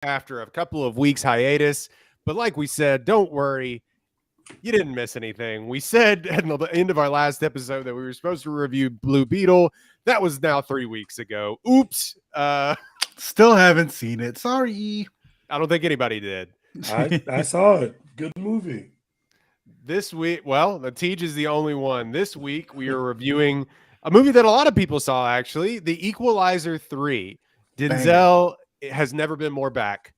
after a couple of weeks hiatus. But like we said, don't worry. You didn't miss anything. We said at the end of our last episode that we were supposed to review Blue Beetle. That was now 3 weeks ago. Oops. Still haven't seen it. Sorry. I don't think anybody did. I saw it. Good movie. This week, well, the Tej is the only one. This week, we are reviewing a movie that a lot of people saw, actually, The Equalizer 3. Denzel has never been more back.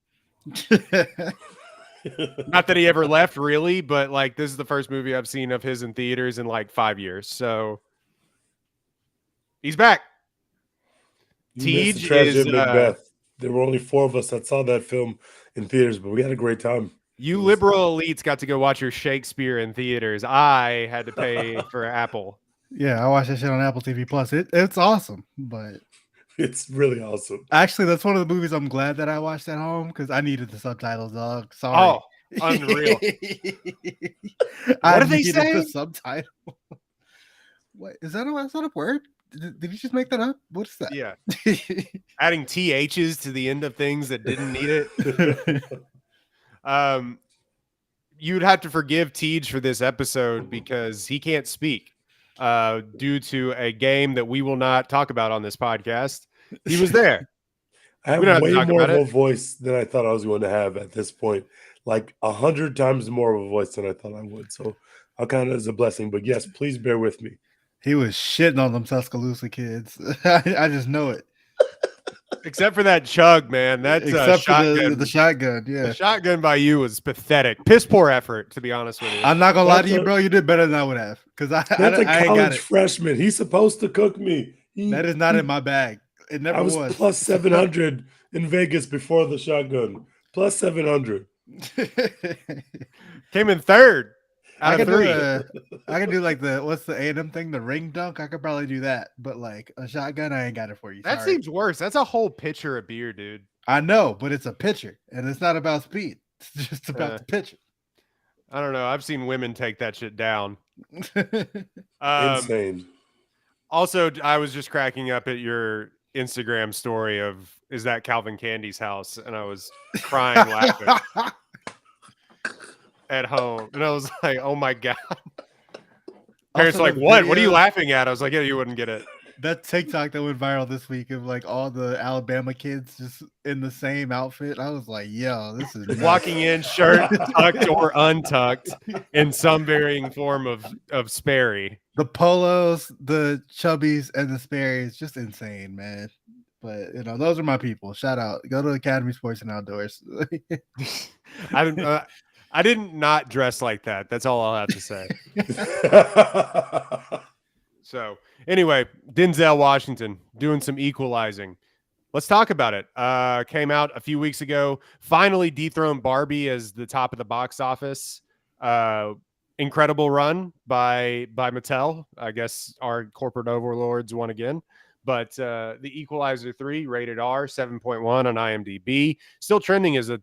Not that he ever left, really, but like this is the first movie I've seen of his in theaters in like 5 years. So he's back. Tej is Macbeth. There were only 4 of us that saw that film in theaters, but we had a great time. You liberal elites got to go watch your Shakespeare in theaters. I had to pay for Apple. Yeah, I watched that shit on Apple TV Plus. It's awesome, but it's really awesome. Actually, that's one of the movies I'm glad that I watched at home because I needed the subtitles, dog. Sorry. Oh, unreal. What did they say? The subtitle. What is that? Is that a word? Did you just make that up? What's that? Yeah. Adding THs to the end of things that didn't need it. You'd have to forgive Tej for this episode because he can't speak due to a game that we will not talk about on this podcast. He was there. I have way more of a voice than I thought I was going to have at this point. Like 100 times more of a voice than I thought I would. So I'll count it as a blessing. But yes, please bear with me. He was shitting on them Tuscaloosa kids. I just know it. Except for that chug, man. That's except for the shotgun. Yeah, the shotgun by you was pathetic. Piss poor effort, to be honest with you. I'm not gonna lie to you, bro. You did better than I would have. Because that's a college freshman. He's supposed to cook me. That is not in my bag. It never was. I was plus 700 in Vegas before the shotgun. Plus 700. Came in third. I can do like what's the A&M thing? The ring dunk. I could probably do that, but like a shotgun, I ain't got it for you. That seems worse. That's a whole pitcher of beer, dude. I know, but it's a pitcher, and it's not about speed. It's just about the pitcher. I don't know. I've seen women take that shit down. Insane. Also, I was just cracking up at your Instagram story of is that Calvin Candy's house, and I was crying laughing. At home, and I was like, "Oh my god!" Parents like, "What? What are you laughing at?" I was like, "Yeah, you wouldn't get it." That TikTok that went viral this week of like all the Alabama kids just in the same outfit. I was like, "Yo, this is nuts." Walking in, shirt tucked or untucked, in some varying form of Sperry. The polos, the chubbies, and the Sperry's, just insane, man. But you know, those are my people. Shout out, go to Academy Sports and Outdoors. I didn't not dress like that. That's all I'll have to say. So anyway, Denzel Washington doing some equalizing. Let's talk about it. Came out a few weeks ago. Finally dethroned Barbie as the top of the box office. Incredible run by Mattel. I guess our corporate overlords won again. But the Equalizer 3, rated R, 7.1 on IMDb. Still trending as a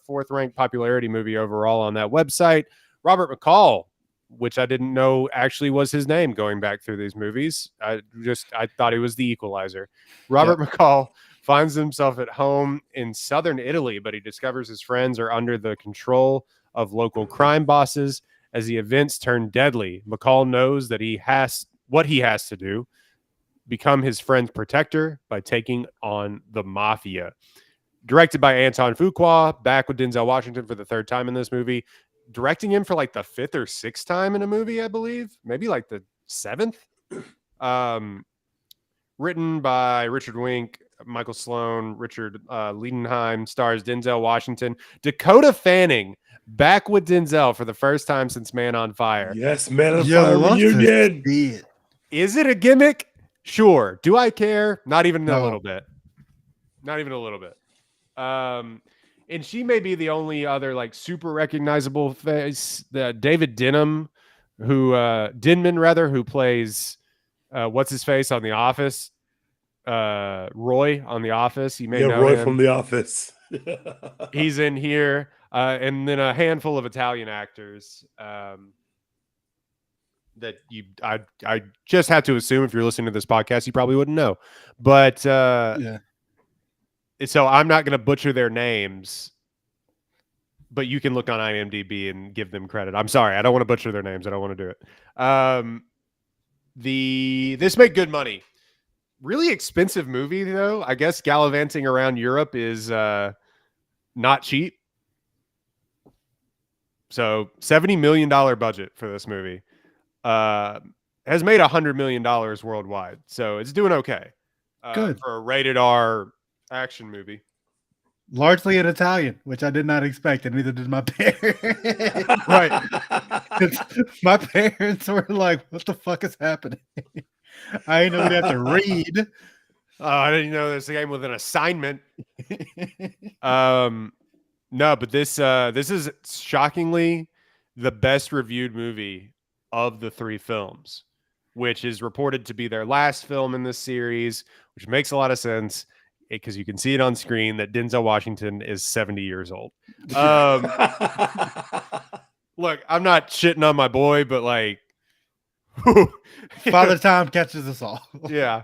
4th-ranked popularity movie overall on that website. Robert McCall, which I didn't know actually was his name going back through these movies. I thought he was the Equalizer. Robert McCall finds himself at home in southern Italy, but he discovers his friends are under the control of local crime bosses. As the events turn deadly, McCall knows that what he has to do. Become his friend's protector by taking on the mafia. Directed by Anton Fuqua, back with Denzel Washington for the 3rd time in this movie. Directing him for like the 5th or 6th time in a movie, I believe. Maybe like the 7th. Written by Richard Wink, Michael Sloan, Richard Liedenheim. Stars Denzel Washington. Dakota Fanning, back with Denzel for the first time since Man on Fire. Yes, Man on Fire reunion. Is it a gimmick? Sure. Do I care? Not even a little bit. Not even a little bit. And she may be the only other like super recognizable face. David Denman, who plays what's his face on The Office. Roy on The Office. You may know Roy him from The Office. He's in here, and then a handful of Italian actors. That I just had to assume if you're listening to this podcast, you probably wouldn't know. But so I'm not going to butcher their names, but you can look on IMDb and give them credit. I'm sorry, I don't want to butcher their names. I don't want to do it. This made good money. Really expensive movie though. I guess gallivanting around Europe is not cheap. So $70 million budget for this movie. Has made $100 million worldwide. So it's doing okay. Good. For a rated R action movie. Largely in Italian, which I did not expect, and neither did my parents. Right. My parents were like, what the fuck is happening? I didn't know we'd have to read. I didn't know this game with an assignment. No, but this is shockingly the best reviewed movie of the 3 films, which is reported to be their last film in this series, which makes a lot of sense because you can see it on screen that Denzel Washington is 70 years old. Look, I'm not shitting on my boy, but like, Father Time catches us all. Yeah.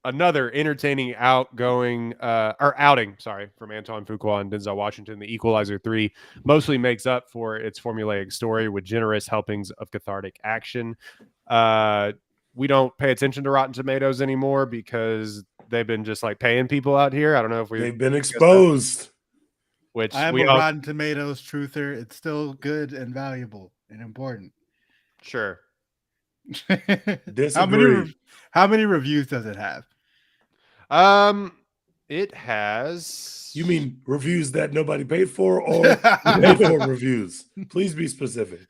Another entertaining outing from Antoine Fuqua and Denzel Washington. The Equalizer 3 mostly makes up for its formulaic story with generous helpings of cathartic action. We don't pay attention to Rotten Tomatoes anymore because they've been just like paying people out here. I don't know if they've been exposed. Which I am a Rotten Tomatoes truther. It's still good and valuable and important. Sure. How many reviews does it have? It has. You mean reviews that nobody paid for, or paid for reviews? Please be specific.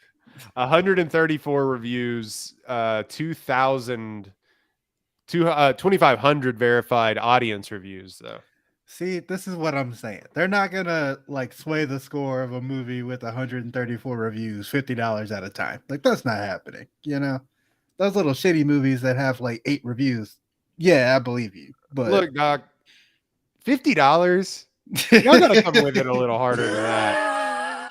134 reviews, 2,500 verified audience reviews, though. See, this is what I'm saying. They're not gonna like sway the score of a movie with 134 reviews, $50 at a time. Like that's not happening. You know, those little shitty movies that have like 8 reviews. Yeah, I believe you. But look, Doc, $50. Y'all gotta come with it a little harder than that.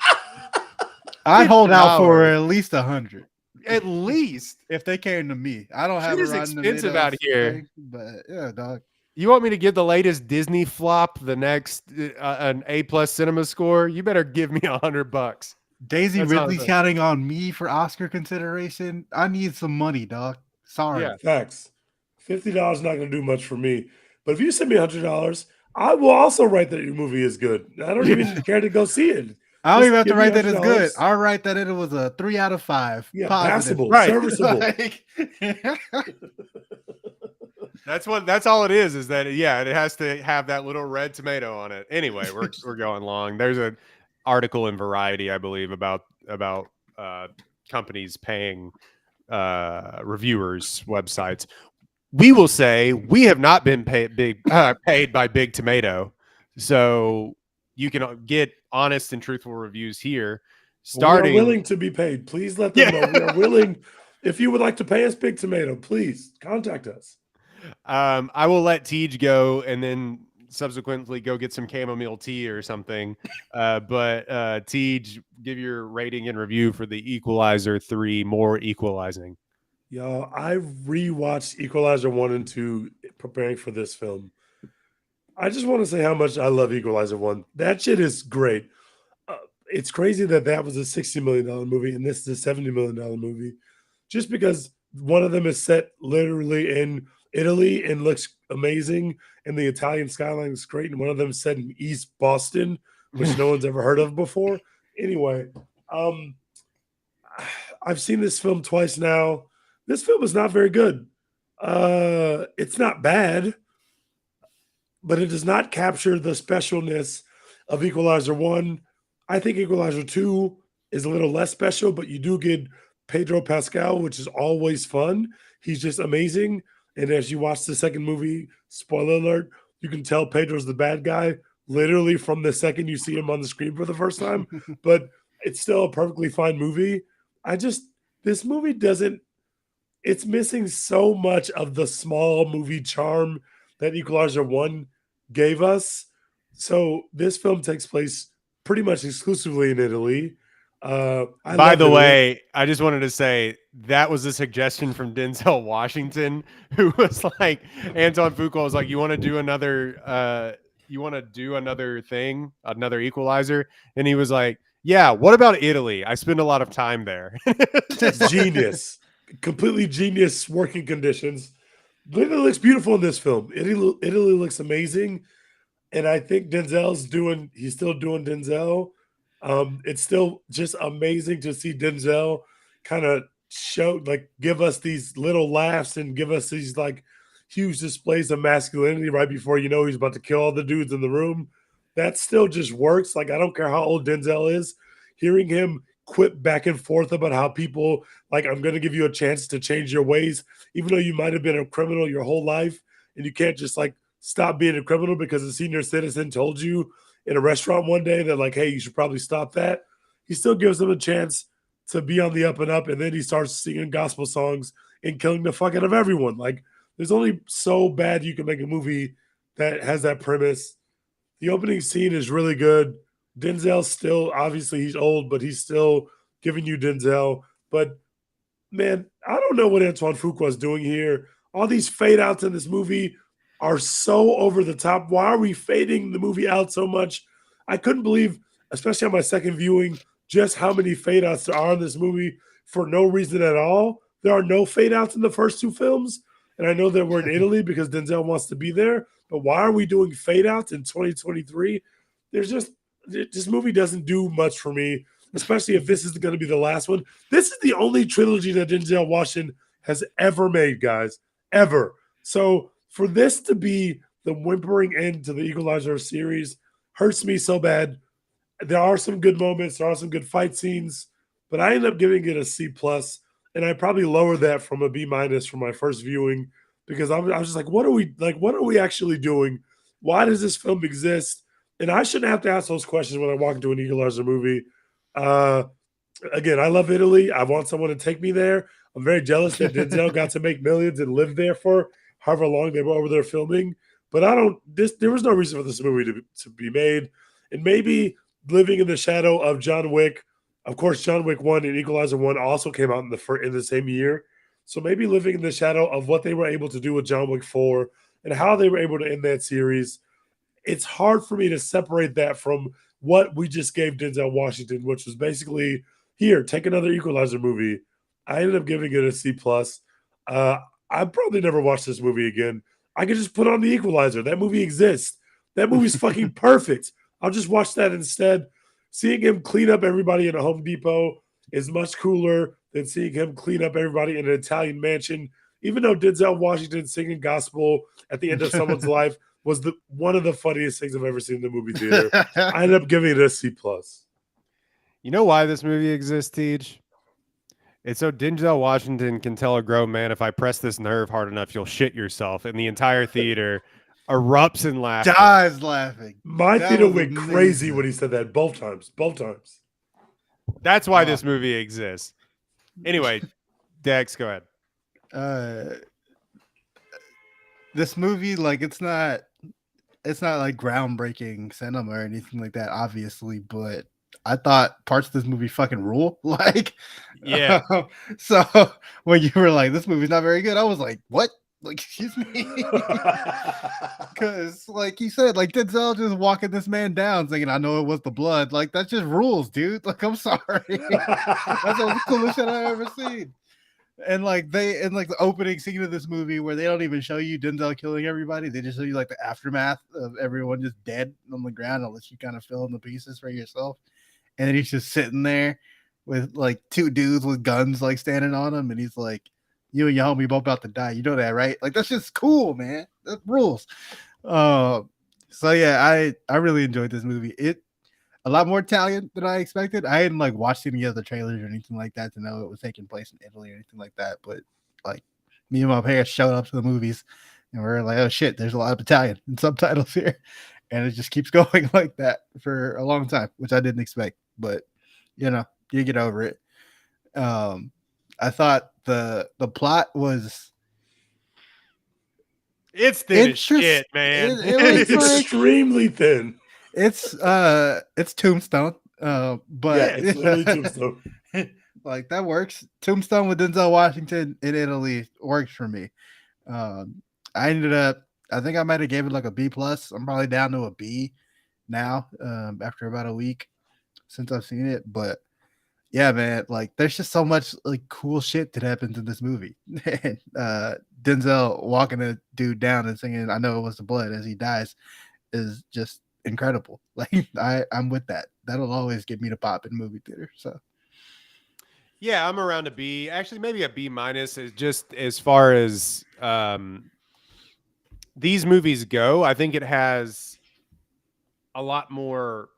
I'd hold out for at least 100. At least, if they came to me. I don't have a Rotten expensive out here, thing, but yeah, dog. You want me to get the latest Disney flop, the next an A+ cinema score? You better give me $100. Daisy Ridley's counting on me for Oscar consideration. I need some money, dog. Sorry. Yeah, facts. $50 not going to do much for me. But if you send me $100, I will also write that your movie is good. I don't even care to go see it. I don't even have to write that it's good. I'll write that it was a 3 out of 5. Yeah, positive. passable, right. Serviceable. That's all it is that it has to have that little red tomato on it. Anyway, we're going long. There's an article in Variety, I believe, about companies paying reviewers websites. We will say we have not been paid by Big Tomato, so you can get honest and truthful reviews here. We are willing to be paid. Please let them know we are willing. If you would like to pay us Big Tomato, please contact us. I will let Tej go and then subsequently go get some chamomile tea or something. But Tej, give your rating and review for the Equalizer 3, more equalizing. Y'all, I rewatched Equalizer 1 and 2 preparing for this film. I just want to say how much I love Equalizer 1. That shit is great. It's crazy that was a $60 million movie and this is a $70 million movie. Just because one of them is set literally in Italy and looks amazing, and the Italian skyline is great, and one of them is set in East Boston, which no one's ever heard of before. Anyway, I've seen this film twice now. This film is not very good. It's not bad, but it does not capture the specialness of Equalizer 1. I think Equalizer 2 is a little less special, but you do get Pedro Pascal, which is always fun. He's just amazing. And as you watch the second movie, spoiler alert, you can tell Pedro's the bad guy literally from the second you see him on the screen for the first time. But it's still a perfectly fine movie. This movie it's missing so much of the small movie charm that Equalizer 1 gave us. So this film takes place pretty much exclusively in Italy. By the way, I just wanted to say that was a suggestion from Denzel Washington, who was like, Anton Fuqua was like, you want to do another thing, another Equalizer? And he was like, yeah, what about Italy? I spend a lot of time there. Genius, completely genius working conditions. Italy looks beautiful in this film. Italy looks amazing. And I think he's still doing Denzel. It's still just amazing to see Denzel kind of give us these little laughs and give us these like huge displays of masculinity right before you know he's about to kill all the dudes in the room. That still just works. Like, I don't care how old Denzel is, hearing him quip back and forth about how people, like, I'm going to give you a chance to change your ways, even though you might have been a criminal your whole life, and you can't just like stop being a criminal because a senior citizen told you in a restaurant one day that, like, hey, you should probably stop that. He still gives them a chance to be on the up and up, and then he starts singing gospel songs and killing the fuck out of everyone. Like, there's only so bad you can make a movie that has that premise. The opening scene is really good. Denzel still, obviously he's old, but he's still giving you Denzel. But man, I don't know what Antoine Fuqua is doing here. All these fade outs in this movie are so over the top. Why are we fading the movie out so much? I couldn't believe, especially on my second viewing, just how many fade outs there are in this movie for no reason at all. There are no fade outs in the first two films. And I know that we're in Italy because Denzel wants to be there. But why are we doing fade outs in 2023? This movie doesn't do much for me, especially if this is going to be the last one. This is the only trilogy that Denzel Washington has ever made, guys, ever. So for this to be the whimpering end to the Equalizer series hurts me so bad. There are some good moments, there are some good fight scenes, but I end up giving it a C plus, and I probably lowered that from a B minus from my first viewing because I was just like, what are we actually doing? Why does this film exist? And I shouldn't have to ask those questions when I walk into an Equalizer movie. Again, I love Italy. I want someone to take me there. I'm very jealous that Denzel got to make millions and live there for however long they were over there filming. But there was no reason for this movie to be made. And maybe living in the shadow of John Wick. Of course, John Wick 1 and Equalizer 1 also came out in the same year. So maybe living in the shadow of what they were able to do with John Wick 4 and how they were able to end that series, it's hard for me to separate that from what we just gave Denzel Washington, which was basically, here, take another Equalizer movie. I ended up giving it a C plus. I probably never watch this movie again. I could just put on the Equalizer. That movie exists. That movie's fucking perfect. I'll just watch that instead. Seeing him clean up everybody in a Home Depot is much cooler than seeing him clean up everybody in an Italian mansion. Even though Denzel Washington singing gospel at the end of someone's life was one of the funniest things I've ever seen in the movie theater. I ended up giving it a C plus. You know why this movie exists, Teej? It's so Denzel Washington can tell a grown man, if I press this nerve hard enough, you'll shit yourself. And the entire theater erupts in laughter. Dies laughing. My theater went crazy when he said that both times. That's why this movie exists. Anyway, Dex, go ahead. This movie, like, it's not like groundbreaking cinema or anything like that, obviously, but I thought parts of this movie fucking rule. Like, yeah. So when you were like, this movie's not very good, I was like, what? Like, excuse me? Because, like you said, like, Denzel just walking this man down thinking, I know it was the blood. Like, that just rules, dude. Like, I'm sorry. That's the coolest shit I've ever seen. And like the opening scene of this movie where they don't even show you Denzel killing everybody, they just show you like the aftermath of everyone just dead on the ground unless you kind of fill in the pieces for yourself. And then he's just sitting there with like two dudes with guns like standing on him, and he's like, "You and your homie both about to die. You know that, right?" Like, that's just cool, man. That rules. So yeah, I really enjoyed this movie. It a lot more Italian than I expected. I hadn't like watched any of the trailers or anything like that to know it was taking place in Italy or anything like that. But like, me and my parents showed up to the movies and we were like, oh shit, there's a lot of Italian and subtitles here. And it just keeps going like that for a long time, which I didn't expect. But you know, you get over it. I thought the plot was thin as shit, man. It's extremely thin. It's Tombstone. But it's literally Tombstone. like that works. Tombstone with Denzel Washington in Italy works for me. I ended up, I think I might have gave it like a B plus. I'm probably down to a B now, after about a week since I've seen it. But yeah, man, like there's just so much like cool shit that happens in this movie. And Denzel walking a dude down and singing "I Know It Was the Blood" as he dies is just incredible. Like I'm with that. That'll always get me to pop in movie theater. So Yeah, I'm around a B. Actually, maybe a B minus. Is just as far as these movies go. I think it has a lot more.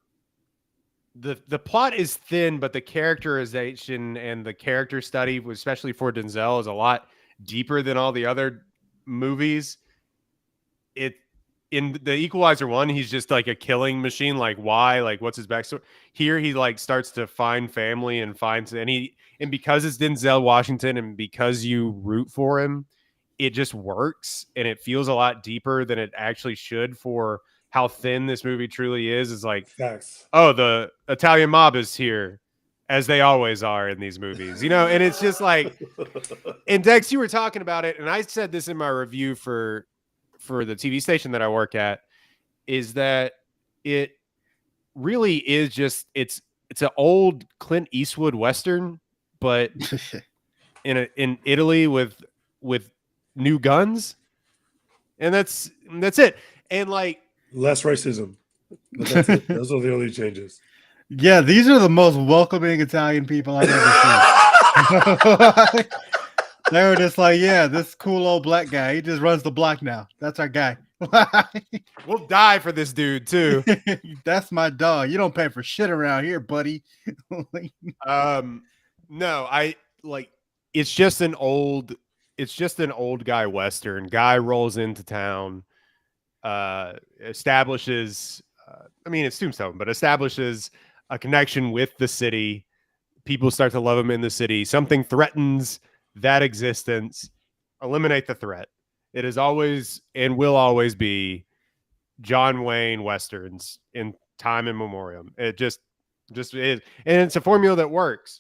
The plot is thin, but the characterization and the character study, especially for Denzel, is a lot deeper than all the other movies. It in the Equalizer one, he's just like a killing machine. Like why? Like what's his backstory? Here he like starts to find family and finds and because it's Denzel Washington and because you root for him, it just works and it feels a lot deeper than it actually should for how thin this movie truly is. It's like, Facts. oh, the Italian mob is here, as they always are in these movies, and it's just like, and Dex, you were talking about it, and I said this in my review for the TV station that I work at, is that it really is just, it's an old Clint Eastwood Western, but in Italy with new guns. And that's it. And like, Less racism. But that's it. Those are the only changes. yeah, these are the most welcoming Italian people I've ever seen. They were just like, yeah, this cool old black guy. He just runs the block now. That's our guy. we'll die for this dude too. That's my dog. You don't pay for shit around here, buddy. No, I like, it's just an old guy Western. Guy rolls into town, establishes, I mean, it's Tombstone, but establishes a connection with the city. People start to love him in the city. Something threatens that existence. Eliminate the threat. It is always and will always be John Wayne Westerns in time immemorial. It just is. And it's a formula that works.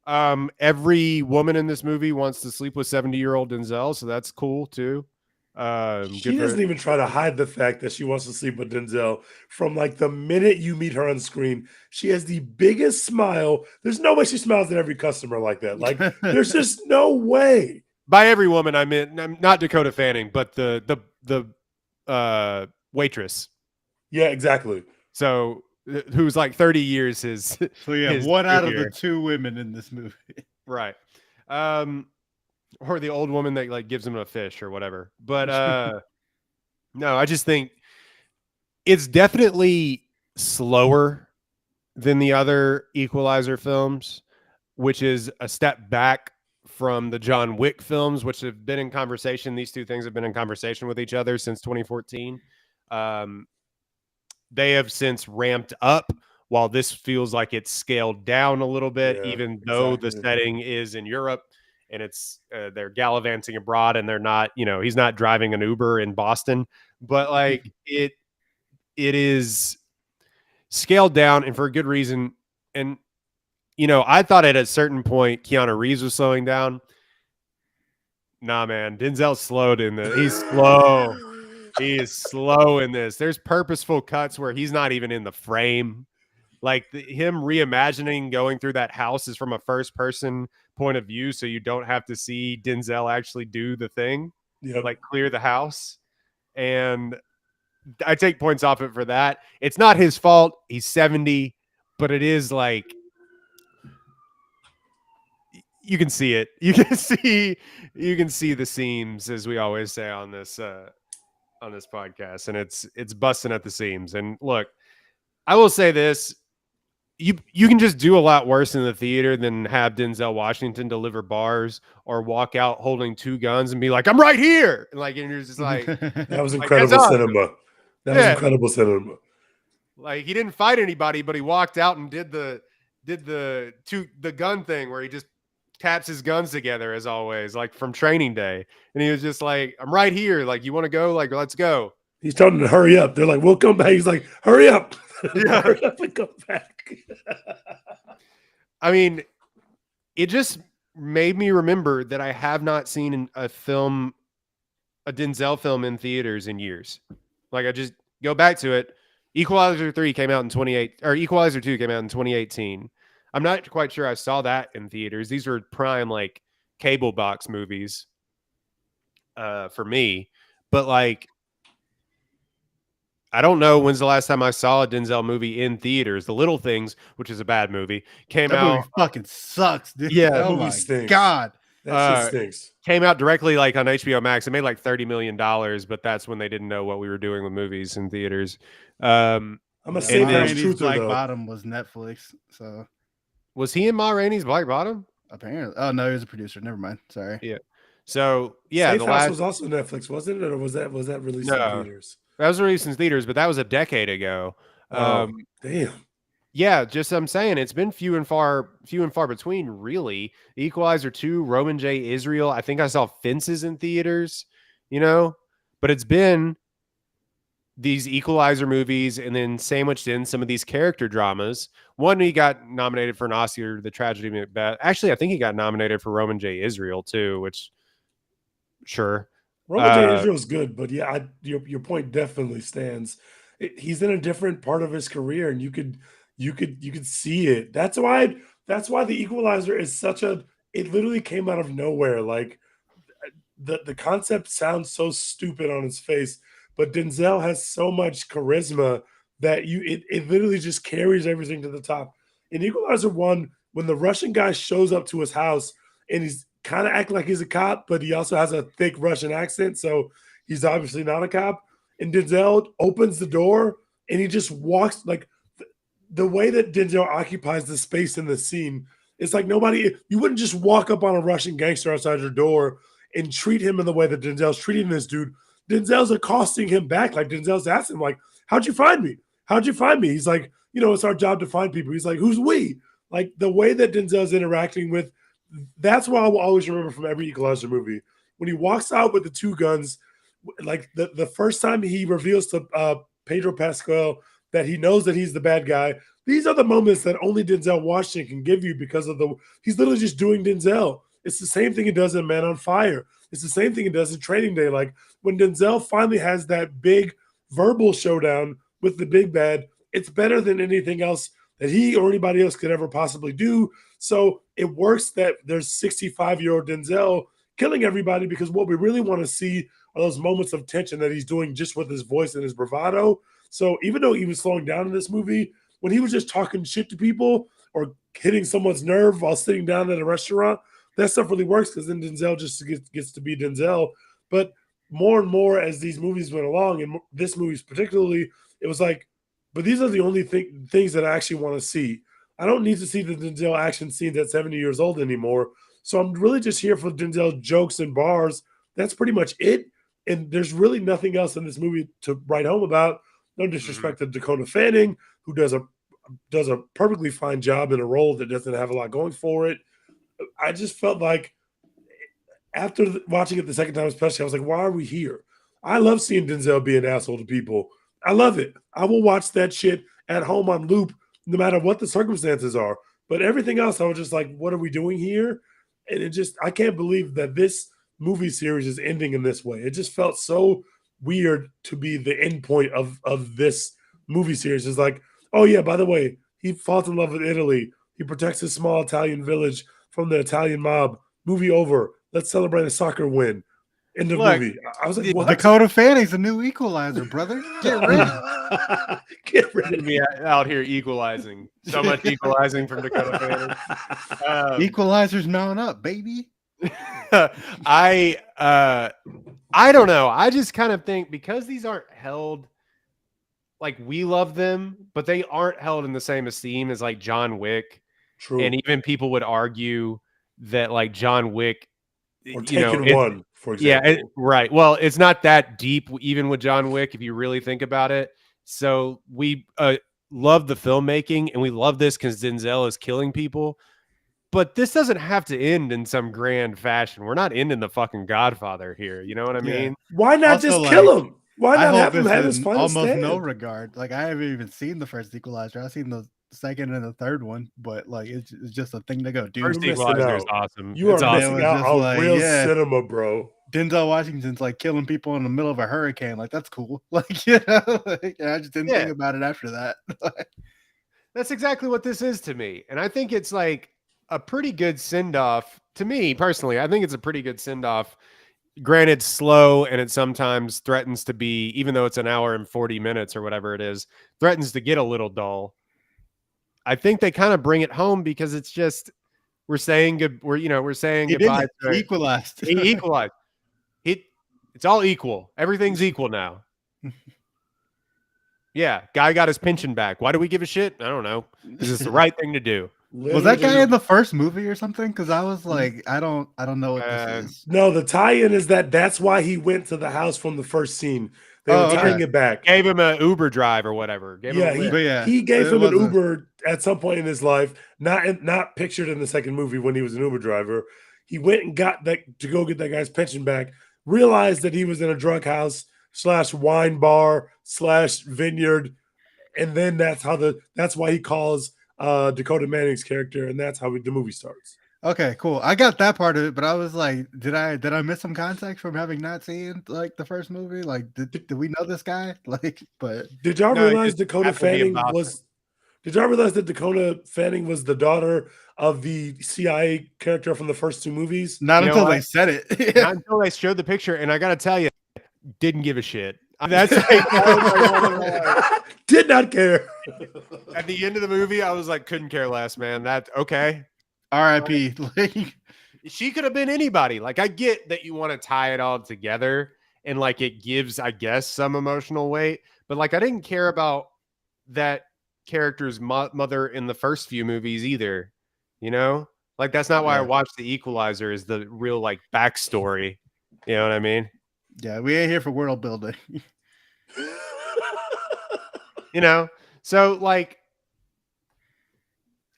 Every woman in this movie wants to sleep with 70-year-old Denzel, so that's cool too. She doesn't even try to hide the fact that she wants to sleep with Denzel. From like the minute you meet her on screen, she has the biggest smile. There's no way she smiles at every customer like that. Like there's just no way. By every woman, I mean, I'm not Dakota Fanning, but the waitress. Yeah, exactly. So who's like 30 years his. So yeah, his one out of junior. the two women in this movie. Right. Or the old woman that like gives him a fish or whatever. But no, I just think it's definitely slower than the other Equalizer films, which is a step back from the John Wick films, which have been in conversation. These two things have been in conversation with each other since 2014. They have since ramped up, while this feels like it's scaled down a little bit, even though the setting is in Europe and it's they're gallivanting abroad and they're not, he's not driving an Uber in Boston, but like it is scaled down and for a good reason. And, I thought at a certain point, Keanu Reeves was slowing down. Nah, man, Denzel's slowed in this. He's slow. He is slow in this. There's purposeful cuts where he's not even in the frame. Like him reimagining going through that house is from a first person point of view. So you don't have to see Denzel actually do the thing, like clear the house. And I take points off it for that. It's not his fault. He's 70, but it is like, you can see it. You can see the seams, as we always say on this podcast, and it's busting at the seams. And look, I will say this: you can just do a lot worse in the theater than have Denzel Washington deliver bars or walk out holding two guns and be like, "I'm right here," and you're just like, that was incredible cinema. That was incredible cinema. Like he didn't fight anybody, but he walked out and did the gun thing where he just taps his guns together as always, like from Training Day. And he was just like, I'm right here. Like, you want to go? Like, let's go. He's telling them to hurry up. They're like, we'll come back. He's like, hurry up. Yeah. Hurry up and go back. I mean, it just made me remember that I have not seen a Denzel film in theaters in years. Like I just go back to it. Equalizer 3 came out in 28 or Equalizer 2 came out in 2018. I'm not quite sure I saw that in theaters. These were prime like cable box movies for me. But like I don't know when's the last time I saw a Denzel movie in theaters. The Little Things, which is a bad movie, came That movie out. fucking sucks, dude. Yeah. Oh movie my stinks. god. That shit stinks. Came out directly like on HBO Max. It made like $30 million, but that's when they didn't know what we were doing with movies in theaters. I'm a Ma safe house Rainey's truther Black though. Bottom was Netflix, so Was he in Ma Rainey's Black Bottom? apparently. Oh no, he was a producer. Never mind. Sorry. Yeah. So yeah, Safe the House last was also Netflix, wasn't it? Or was that released No. in theaters? that was released in theaters, but that was a decade ago. Damn. Yeah, just I'm saying it's been few and far between, really. Equalizer 2, Roman J. Israel. I think I saw Fences in theaters, but it's been these Equalizer movies and then sandwiched in some of these character dramas. One, he got nominated for an Oscar, The Tragedy of Macbeth. Actually, I think he got nominated for Roman J. Israel too, which sure. Roman J. Israel's good, but yeah, your point definitely stands. He's in a different part of his career, and you could see it. That's why the Equalizer is such a. It literally came out of nowhere. Like the concept sounds so stupid on its face, but Denzel has so much charisma that it literally just carries everything to the top. In Equalizer 1, when the Russian guy shows up to his house and he's kind of acting like he's a cop, but he also has a thick Russian accent, so he's obviously not a cop. And Denzel opens the door and he just walks like the way that Denzel occupies the space in the scene. It's like you wouldn't just walk up on a Russian gangster outside your door and treat him in the way that Denzel's treating this dude. Denzel's accosting him back. Like Denzel's asking him, like, how'd you find me? How'd you find me? He's like, it's our job to find people. He's like, who's we? Like the way that Denzel's interacting with, that's what I will always remember from every Equalizer movie. When he walks out with the two guns, like the first time he reveals to Pedro Pascal that he knows that he's the bad guy, these are the moments that only Denzel Washington can give you because of he's literally just doing Denzel. It's the same thing he does in Man on Fire. It's the same thing he does in Training Day. Like when Denzel finally has that big verbal showdown with the big bad, it's better than anything else that he or anybody else could ever possibly do. So it works that there's 65-year-old Denzel killing everybody, because what we really want to see are those moments of tension that he's doing just with his voice and his bravado. So even though he was slowing down in this movie, when he was just talking shit to people or hitting someone's nerve while sitting down at a restaurant, that stuff really works, because then Denzel just gets to be Denzel. But more and more as these movies went along, and this movie particularly, it was like, but these are the only things that I actually want to see. I don't need to see the Denzel action scenes at 70 years old anymore. So I'm really just here for Denzel jokes and bars. That's pretty much it. And there's really nothing else in this movie to write home about. No disrespect to Dakota Fanning, who does a perfectly fine job in a role that doesn't have a lot going for it. I just felt like after watching it the second time, especially, I was like, why are we here? I love seeing Denzel be an asshole to people. I love it. I will watch that shit at home on loop, no matter what the circumstances are. But everything else, I was just like, what are we doing here? And I can't believe that this movie series is ending in this way. It just felt so weird to be the end point of this movie series. It's like, oh yeah, by the way, he falls in love with Italy. He protects his small Italian village from the Italian mob. Movie over. Let's celebrate a soccer win. End of movie. I was like, what? Dakota Fanning's a new Equalizer, brother. Get ready. Get ready. Me out here equalizing. So much equalizing from Dakota Fanning. Equalizer's mounting up, baby. I don't know. I just kind of think because these aren't held like we love them, but they aren't held in the same esteem as like John Wick. True. And even people would argue that like John Wick or Taken One, for example. Yeah, right. Well, it's not that deep even with John Wick if you really think about it. So we love the filmmaking and we love this because Denzel is killing people. But this doesn't have to end in some grand fashion. We're not ending the fucking Godfather here. You know what I mean? Why not just kill him? Why I not hold have him this have his in final almost stand? no regard. Like I haven't even seen the first Equalizer. I've seen the second and the third one, but like it's just a thing to go do. First You're missing Equalizer is out. awesome. You It's are And it awesome. missing was out just on like, real yeah, cinema, bro. Denzel Washington's like killing people in the middle of a hurricane. Like that's cool. Like like, I just didn't Yeah. think about it after that. That's exactly what this is to me. And I think it's like a pretty good send off to me personally. I think it's a pretty good send off. Granted, slow, and it sometimes threatens to be, even though it's an hour and 40 minutes or whatever it is, threatens to get a little dull. I think they kind of bring it home because it's just we're saying He did goodbye it. to He equalized. he equalized. It's all equal. Everything's equal now. Yeah, guy got his pension back. Why do we give a shit? I don't know. Because it's the right thing to do. Was that guy Literally- in the first movie or something? Because I was like, I don't know what this is. No, the tie-in is that's why he went to the house from the first scene. They Oh, were tying okay. it back. Gave him an Uber drive or whatever. Gave him Yeah, a lift. But yeah, he gave it him an wasn't- Uber at some point in his life, not pictured in the second movie when he was an Uber driver. He went and got that to go get that guy's pension back, realized that he was in a drug house / wine bar / vineyard, and then that's why he calls Dakota Manning's character, and that's how the movie starts. Okay, cool. I got that part of it, but I was like, did I miss some context from having not seen like the first movie? Like, did we know this guy? Like, but Did y'all No, it realize just Dakota happened to be Fanning about was? Did y'all realize that Dakota Fanning was the daughter of the CIA character from the first two movies? not You know until what? they said it. Not until they showed the picture, and I got to tell you, didn't give a shit. That's like, that was like one of the, Did not care. at the end of the movie, I was like, couldn't care less, man. That okay. R.I.P. Like, She could have been anybody. Like, I get that you want to tie it all together, and like it gives, I guess, some emotional weight. But like, I didn't care about that character's mother in the first few movies either. You know, like that's not why I Yeah. watched The Equalizer. Is the real like backstory. You know what I mean? yeah, we ain't here for world building. You know, so like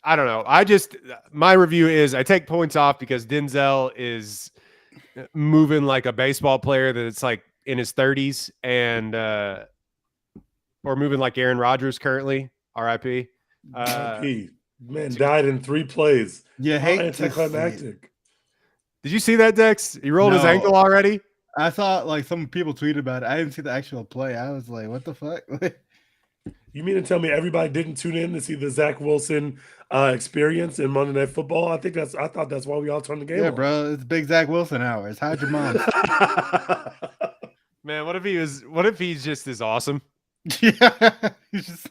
I don't know. My review is I take points off because Denzel is moving like a baseball player that's like in his 30s and or moving like Aaron Rodgers currently, RIP. R.I.P. Man died in 3 plays. Yeah, How hate to see it. anticlimactic. Did you see that, Dex? He rolled his No. ankle already. I thought like some people tweeted about it. I didn't see the actual play. I was like, what the fuck? You mean to tell me everybody didn't tune in to see the Zach Wilson experience in Monday Night Football? I thought that's why we all turned the game Yeah, on. bro, it's big Zach Wilson hours. How'd your mom? Man, what if he's just as awesome? Yeah, he's just.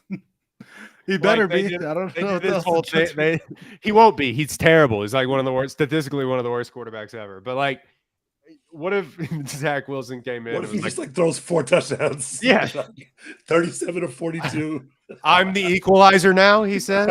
He better Like, they be. did- I don't They know. did what this else whole to thing. He won't be. He's terrible. He's like statistically one of the worst quarterbacks ever. But like, what if Zach Wilson came in? What and if he was just like throws 4 touchdowns? Yeah. 37 of 42. I'm the equalizer now, he says.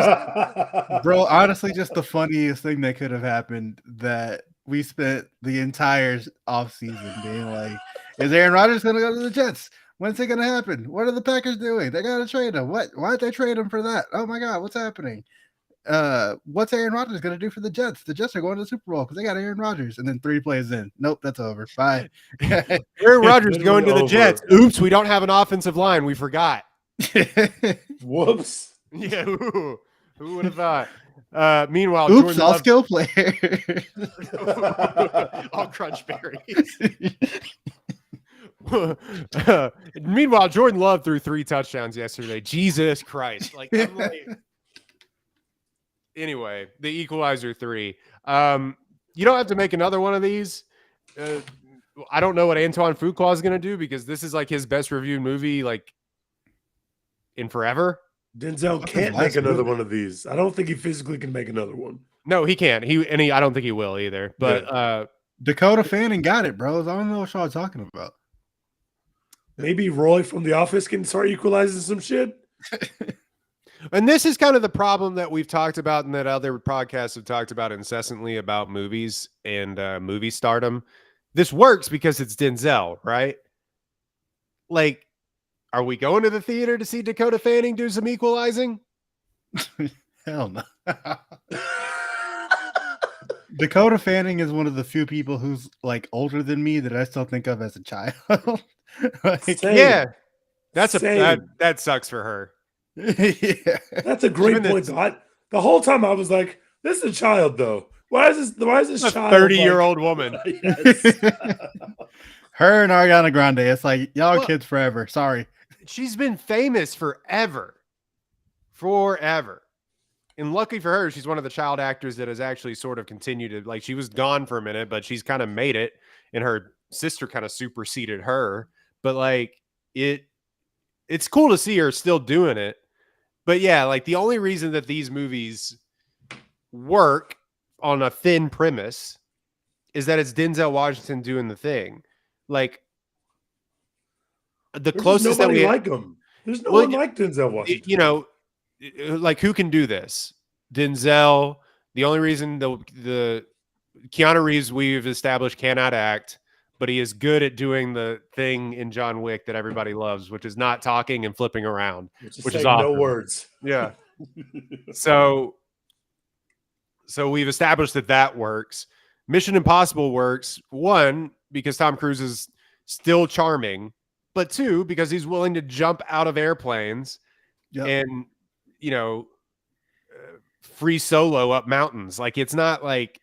Bro, honestly, just the funniest thing that could have happened that we spent the entire offseason being like, is Aaron Rodgers going to go to the Jets? When's it going to happen? What are the Packers doing? They got to trade him. Why'd they trade him for that? Oh my God, what's happening? What's Aaron Rodgers going to do for the Jets? The Jets are going to the Super Bowl because they got Aaron Rodgers. And then 3 plays in. Nope, that's over. Bye. Aaron Rodgers literally going to the over. Jets. Oops, we don't have an offensive line. We forgot. Whoops. Yeah, who would have thought? Meanwhile, Oops, Jordan all Love, skill player. all crunch berries. Meanwhile, Jordan Love threw 3 touchdowns yesterday. Jesus Christ! Like, I'm like, anyway, the Equalizer 3. You don't have to make another one of these. I don't know what Antoine Fuqua is going to do because this is like his best reviewed movie, like in forever. Denzel What's can't his make last another movie? one of these. I don't think he physically can make another one. No, he can't. I don't think he will either. But Dakota Fanning got it, bros. I don't know what y'all are talking about. Maybe Roy from The Office can start equalizing some shit. and this is kind of the problem that we've talked about and that other podcasts have talked about incessantly about movies and movie stardom. This works because it's Denzel, right? Like, are we going to the theater to see Dakota Fanning do some equalizing? Hell no. Dakota Fanning is one of the few people who's like older than me that I still think of as a child. Like, Yeah, Same. that's Same. that sucks for her. yeah. That's a great Given point, this though. The whole time I was like, "This is a child, though. Why is this a child like?" 30-year-old woman. Yes. Her and Ariana Grande. It's like y'all Well, kids forever. Sorry. she's been famous forever. Forever. And lucky for her, she's one of the child actors that has actually sort of continued to, like, she was gone for a minute, but she's kind of made it, and her sister kind of superseded her. But like it's cool to see her still doing it. But yeah, like the only reason that these movies work on a thin premise is that it's Denzel Washington doing the thing. Like the There's just closest that nobody we, like him. There's no well, one like Denzel Washington. you know, like who can do this? Denzel. The only reason the Keanu Reeves we've established cannot act, but he is good at doing the thing in John Wick that everybody loves, which is not talking and flipping around, Just which is saying no awesome. words. Yeah. So we've established that works. Mission Impossible works, one, because Tom Cruise is still charming, but two, because he's willing to jump out of airplanes Yep. and, you know, free solo up mountains. Like, it's not like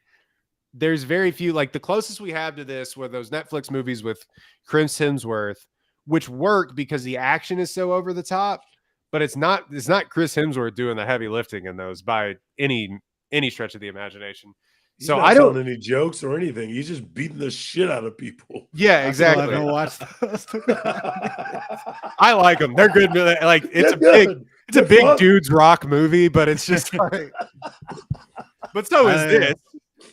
there's very few, like the closest we have to this were those Netflix movies with Chris Hemsworth, which work because the action is so over the top, but it's not Chris Hemsworth doing the heavy lifting in those by any stretch of the imagination. He's So not I don't. telling any jokes or anything. He's just beating the shit out of people. Yeah, I still exactly. haven't watched those. I like them. They're good. Like it's They're good. it's a They're big fun. dudes rock movie, but it's just like. But so is this.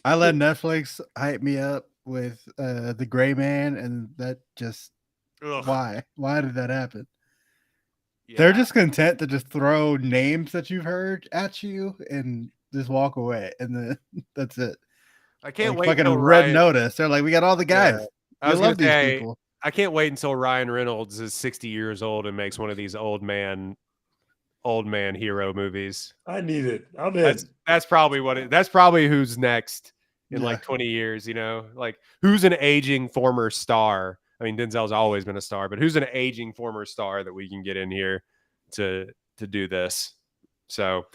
I let Netflix hype me up with The Gray Man, and that just Ugh. why did that happen? Yeah. They're just content to just throw names that you've heard at you and just walk away, and then that's it. I can't Like wait fucking until Red Ryan. Notice. They're like, we got all the guys. Yeah. I You was gonna love these say, people. I can't wait until Ryan Reynolds is 60 years old and makes one of these old man hero movies. I need it. I'm in. That's probably that's probably who's next in Yeah. like 20 years, like who's an aging former star. I mean, Denzel's always been a star, but who's an aging former star that we can get in here to do this? So,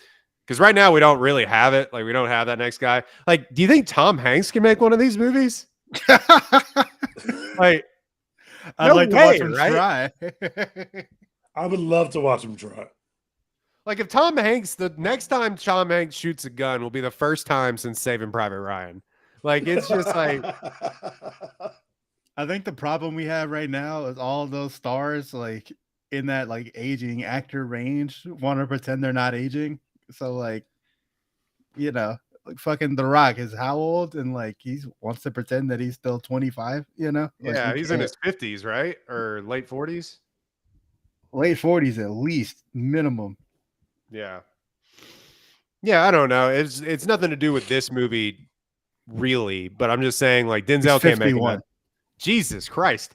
because right now we don't really have it. Like, we don't have that next guy. Like, do you think Tom Hanks can make one of these movies? Like, I'd no like to way, watch him right? try. I would love to watch him try. like if Tom Hanks, the next time Tom Hanks shoots a gun will be the first time since Saving Private Ryan. Like, it's just like, I think the problem we have right now is all those stars like in that like aging actor range want to pretend they're not aging. So like, like fucking The Rock is how old, and like he wants to pretend that he's still 25. Like, yeah, you he's in can't. his 50s, right? Or late 40s. Late 40s at least minimum. Yeah. Yeah, I don't know. It's nothing to do with this movie, really. But I'm just saying, like, Denzel can't make it. Jesus Christ.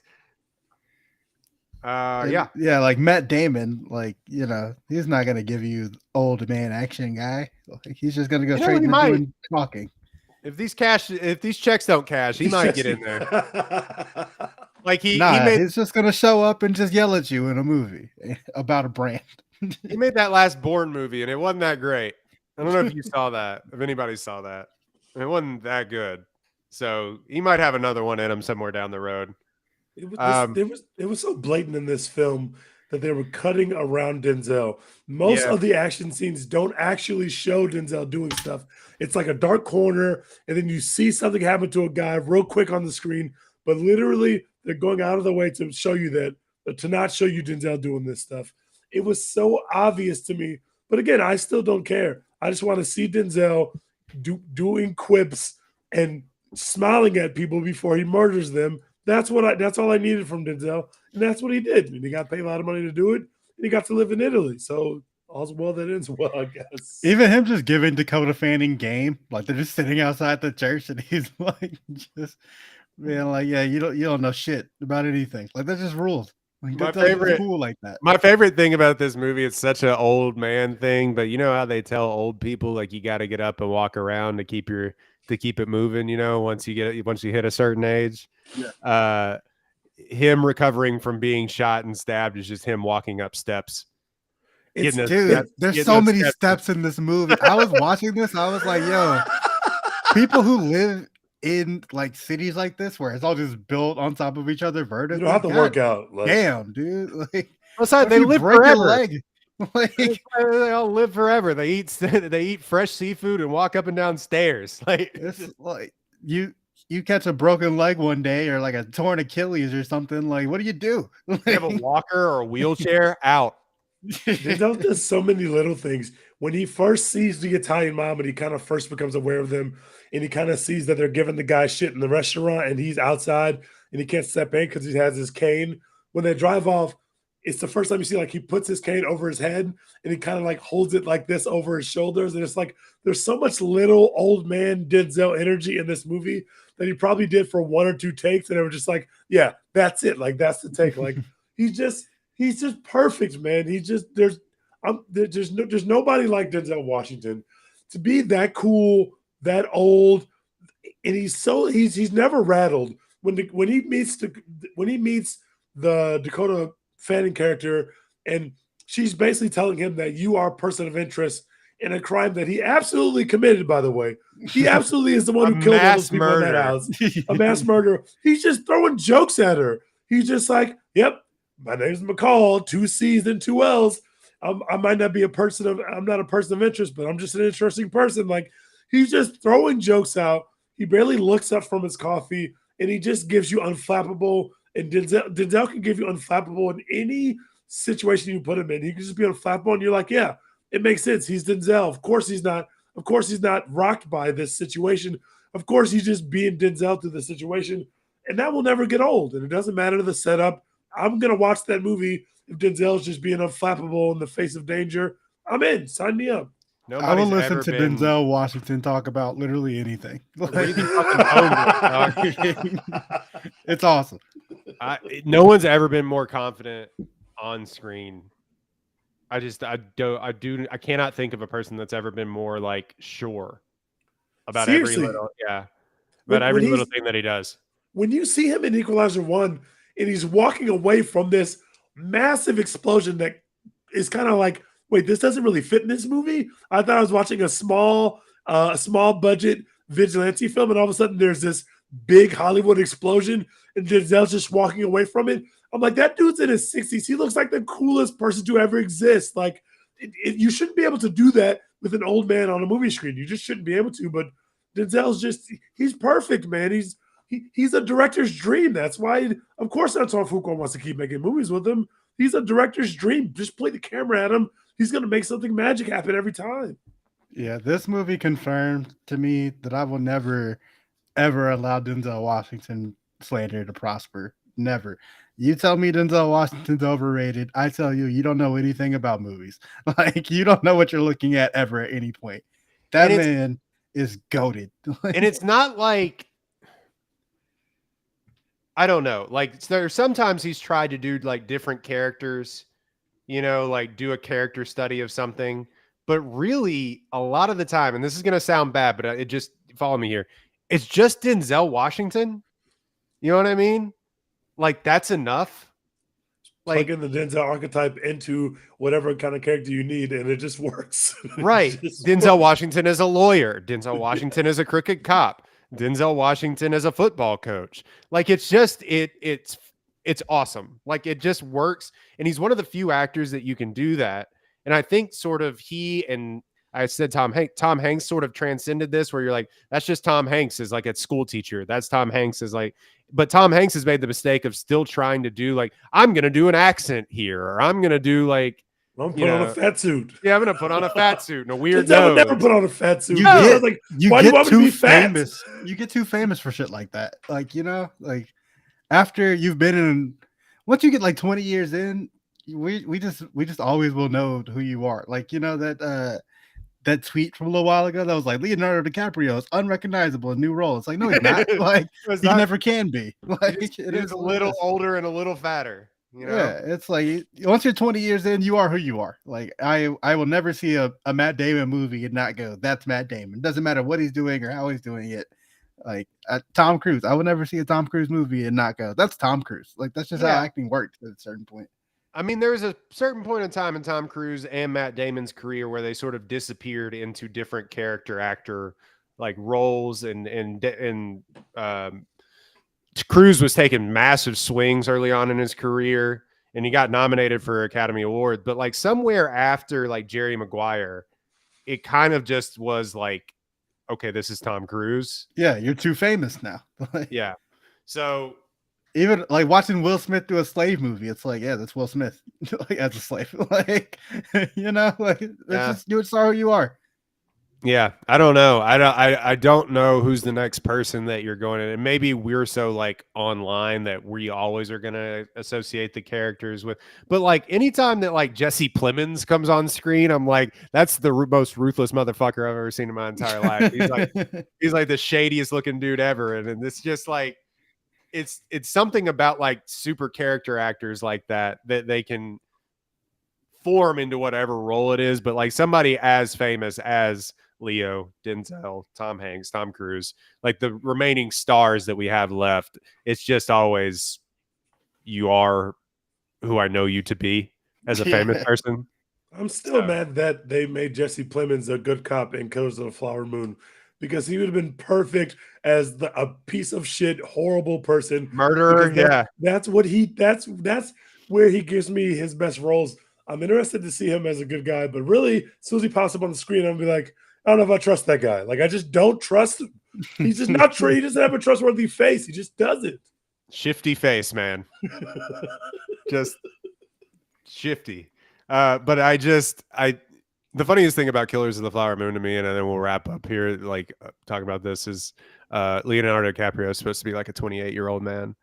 Yeah. Yeah, like Matt Damon, like, he's not gonna give you old man action guy. Like, he's just gonna go straight into doing talking. If these checks don't cash, he might get in there. Like he's just gonna show up and just yell at you in a movie about a brand. He made that last Bourne movie, and it wasn't that great. I don't know if you saw that, if anybody saw that. It wasn't that good. So he might have another one in him somewhere down the road. It was so blatant in this film that they were cutting around Denzel. Most of the action scenes don't actually show Denzel doing stuff. It's like a dark corner, and then you see something happen to a guy real quick on the screen, but literally they're going out of the way to show you to not show you Denzel doing this stuff. It was so obvious to me. But again, I still don't care. I just want to see Denzel doing quips and smiling at people before he murders them. That's all I needed from Denzel, and that's what he did. And he got paid a lot of money to do it, and he got to live in Italy. So all's well that ends well, I guess. Even him just giving Dakota Fanning game, like they're just sitting outside the church, and he's like, just being like, yeah, you don't know shit about anything. Like, that just rules. Like, my favorite, cool like that. My favorite thing about this movie, it's such an old man thing, but you know how they tell old people like you got to get up and walk around to keep it moving. Once you hit a certain age. Yeah. him recovering from being shot and stabbed is just him walking up steps. It's Dude, there's so many steps in this movie. I was watching this, I was like, yo, people who live in like cities like this where it's all just built on top of each other vertically. You don't have to work out. Like, damn, dude. Like, they live forever. Like, they all live forever. They eat fresh seafood and walk up and down stairs. Like it's like you catch a broken leg one day or like a torn Achilles or something. Like, what do you do? You have a walker or a wheelchair out. Denzel does so many little things. When he first sees the Italian mom and he kind of first becomes aware of them, and he kind of sees that they're giving the guy shit in the restaurant and he's outside and he can't step in because he has his cane. When they drive off, it's the first time you see like he puts his cane over his head and he kind of like holds it like this over his shoulders. And it's like there's so much little old man Denzel energy in this movie that he probably did for 1 or 2 takes. And they were just like, yeah, that's it. Like, that's the take. Like, he's just perfect, man. There's nobody like Denzel Washington to be that cool, that old. And he's never rattled when he meets the Dakota Fanning character, and she's basically telling him that you are a person of interest in a crime that he absolutely committed, by the way. He absolutely is the one who killed all those people in that house. A mass murder. He's just throwing jokes at her. He's just like, yep, my name's McCall, 2 C's and 2 L's. I might not be I'm not a person of interest, but I'm just an interesting person. Like, he's just throwing jokes out. He barely looks up from his coffee, and he just gives you unflappable. And Denzel can give you unflappable in any situation you put him in. He can just be unflappable, and you're like, yeah, it makes sense. He's Denzel. Of course he's not rocked by this situation. Of course he's just being Denzel through the situation, and that will never get old. And it doesn't matter the setup. I'm gonna watch that movie if Denzel's just being unflappable in the face of danger. I'm in. Sign me up. I will listen to Denzel Washington talk about literally anything. It's awesome. No one's ever been more confident on screen. I cannot think of a person that's ever been more like sure about every little thing that he does. When you see him in Equalizer 1 and he's walking away from this massive explosion that is kind of like, wait, this doesn't really fit in this movie. I thought I was watching a small budget vigilante film, and all of a sudden there's this big Hollywood explosion, and Denzel's just walking away from it. I'm like, that dude's in his 60s. He looks like the coolest person to ever exist. Like, you shouldn't be able to do that with an old man on a movie screen. You just shouldn't be able to. But Denzel's he's perfect, man. He's a director's dream. That's why, of course, Antoine Fuqua wants to keep making movies with him. He's a director's dream. Just play the camera at him. He's going to make something magic happen every time. Yeah, this movie confirmed to me that I will never, ever allow Denzel Washington slander to prosper. Never. You tell me Denzel Washington's overrated, I tell you, you don't know anything about movies. Like, you don't know what you're looking at ever at any point. That man is goated. And it's not like, I don't know. Like, there's sometimes he's tried to do like different characters, you know, like do a character study of something. But really, a lot of the time, and this is going to sound bad, but it just, follow me here. It's just Denzel Washington. You know what I mean? Like, that's enough. Like, plug in the Denzel archetype into whatever kind of character you need, and it just works. Right. Denzel Washington is a lawyer. Denzel Washington is a crooked cop. Denzel Washington is a football coach. Like, it's just, it's awesome. Like, it just works. And he's one of the few actors that you can do that. And I think sort of I said Tom Hanks sort of transcended this, where you're like, that's just Tom Hanks is like a school teacher. That's Tom Hanks is like, but Tom Hanks has made the mistake of still trying to do like, I'm going to do an accent here, or I'm going to do like, I'm put on a fat suit. Yeah, I'm going to put on a fat suit and a weird nose. I would never put on a fat suit. You get too famous. You get too famous for shit like that. Like, you know, like after you've been in, once you get like 20 years in, we just always will know who you are. Like, you know, that tweet from a little while ago that was like, Leonardo DiCaprio is unrecognizable in new role. It's like, no, he's not. Like, he never can be. Like, he's a little older and a little fatter. You know? Yeah, it's like once you're 20 years in, you are who you are. Like, I will never see a Matt Damon movie and not go, that's Matt Damon. Doesn't matter what he's doing or how he's doing it. Like Tom Cruise, I would never see a Tom Cruise movie and not go, that's Tom Cruise. Like that's just how acting works at a certain point. I mean, there was a certain point in time in Tom Cruise and Matt Damon's career where they sort of disappeared into different character actor like roles, and Cruise was taking massive swings early on in his career, and he got nominated for Academy Award. But like somewhere after like Jerry Maguire, it kind of just was like, okay, this is Tom Cruise. Yeah, you're too famous now. Yeah. So even like watching Will Smith do a slave movie, it's like, yeah, that's Will Smith like as a slave. Like, you know, like just you are who you are. Yeah, I don't know. I don't know who's the next person that you're going to. And maybe we're so like online that we always are going to associate the characters with. But like anytime that like Jesse Plemons comes on screen, I'm like, that's the most ruthless motherfucker I've ever seen in my entire life. He's like the shadiest looking dude ever, and it's just like it's something about like super character actors like that they can form into whatever role it is. But like somebody as famous as Leo, Denzel, Tom Hanks, Tom Cruise, like the remaining stars that we have left, it's just always, you are who I know you to be as a famous person. I'm still mad that they made Jesse Plemons a good cop in Killers of the Flower Moon, because he would have been perfect as a piece of shit, horrible person, murderer. That's where he gives me his best roles. I'm interested to see him as a good guy, but really, as soon as he pops up on the screen, I'm gonna be like, I don't know if I trust that guy. Like, I just don't trust him. He's just not true. He doesn't have a trustworthy face. He just doesn't. Shifty face, man. Just shifty. But the funniest thing about Killers of the Flower Moon to me, and then we'll wrap up here, like talking about this, is Leonardo DiCaprio is supposed to be like a 28-year-old man.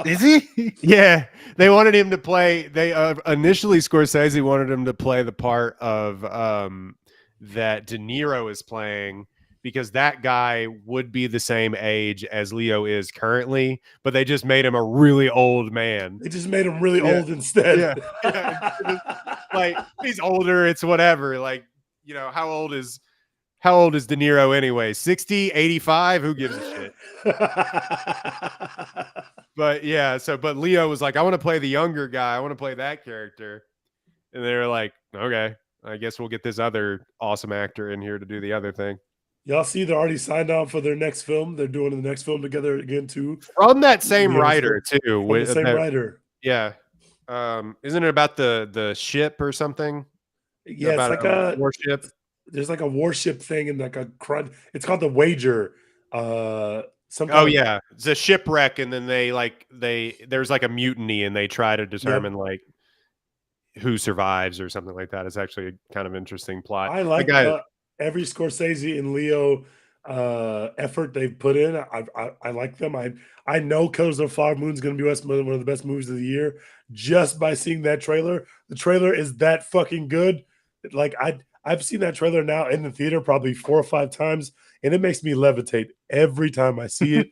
Is he? Yeah, they wanted him to play. They initially Scorsese wanted him to play the part of that De Niro is playing, because that guy would be the same age as Leo is currently, but they just made him a really old man. They just made him really old instead. Yeah. Like, he's older, it's whatever. Like, you know, how old is De Niro anyway? 60, 85? Who gives a shit? But yeah, but Leo was like, I want to play the younger guy. I want to play that character. And they were like, okay, I guess we'll get this other awesome actor in here to do the other thing. Y'all see, they're already signed on for their next film. They're doing the next film together again too. From that same writer too. From the same writer. Yeah. Isn't it about the ship or something? Yeah, it's like a warship. There's like a warship thing and like a crud. It's called the Wager. Yeah, it's a shipwreck, and then there's like a mutiny, and they try to determine like who survives or something like that. It's actually a kind of interesting plot. I like every Scorsese and Leo effort they've put in. I like them. I know Killers of the Flower Moon is going to be one of the best movies of the year just by seeing that trailer. The trailer is that fucking good. Like, I've seen that trailer now in the theater probably 4 or 5 times, and it makes me levitate every time I see it.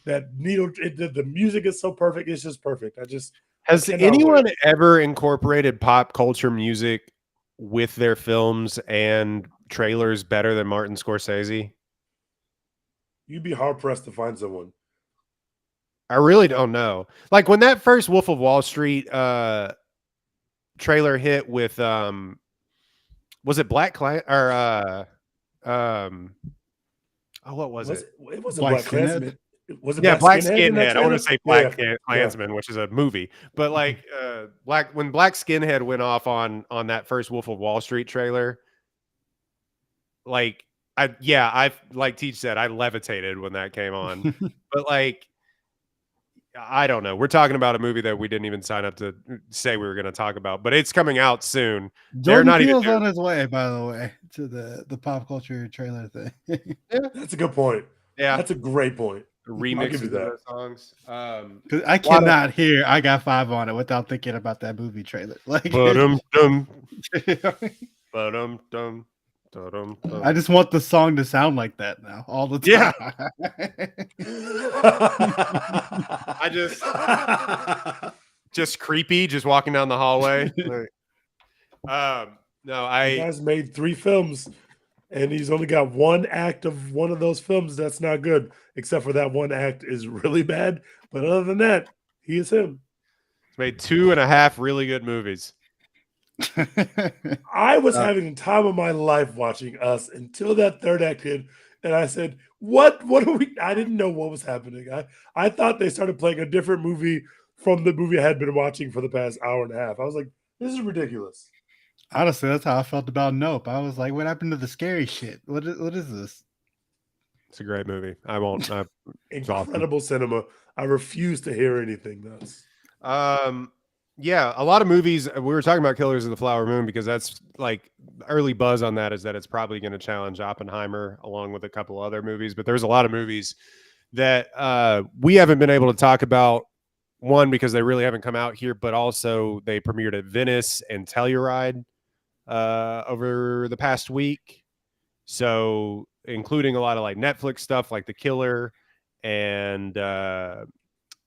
That the music is so perfect. It's just perfect. Has anyone ever incorporated pop culture music with their films and trailers better than Martin Scorsese? You'd be hard pressed to find someone. I really don't know. Like when that first Wolf of Wall Street trailer hit with was it Black Client or what was it? It wasn't Black Klansman. Was it Black Skinhead? I want to say Black Klansman, which is a movie. But like when Black Skinhead went off on that first Wolf of Wall Street trailer, like I like Teach said, I levitated when that came on. But like, I don't know. We're talking about a movie that we didn't even sign up to say we were going to talk about, but it's coming out soon. Jordan Peele's on his way, by the way, to the pop culture trailer thing. Yeah, that's a good point. Yeah, that's a great point. Remix of those songs. Because I cannot hear "I Got 5 on It" without thinking about that movie trailer. Like, I just want the song to sound like that now all the time. Yeah. I just creepy, just walking down the hallway. No, you guys made 3 films. and he's only got one act of one of those films that's not good, except for that one act is really bad. But other than that, he is him. He's made 2.5 really good movies. I was having the time of my life watching Us until that third act hit, and I said, "What? What are we?" I didn't know what was happening. I thought they started playing a different movie from the movie I had been watching for the past hour and a half. I was like, "This is ridiculous." Honestly, that's how I felt about Nope. I was like, what happened to the scary shit? What is this? It's a great movie. I won't. It's awesome. Incredible cinema. I refuse to hear anything else. Yeah, a lot of movies. We were talking about Killers of the Flower Moon because that's like early buzz on that is that it's probably going to challenge Oppenheimer along with a couple other movies. But there's a lot of movies that we haven't been able to talk about. One, because they really haven't come out here, but also they premiered at Venice and Telluride over the past week. So including a lot of like Netflix stuff like The Killer and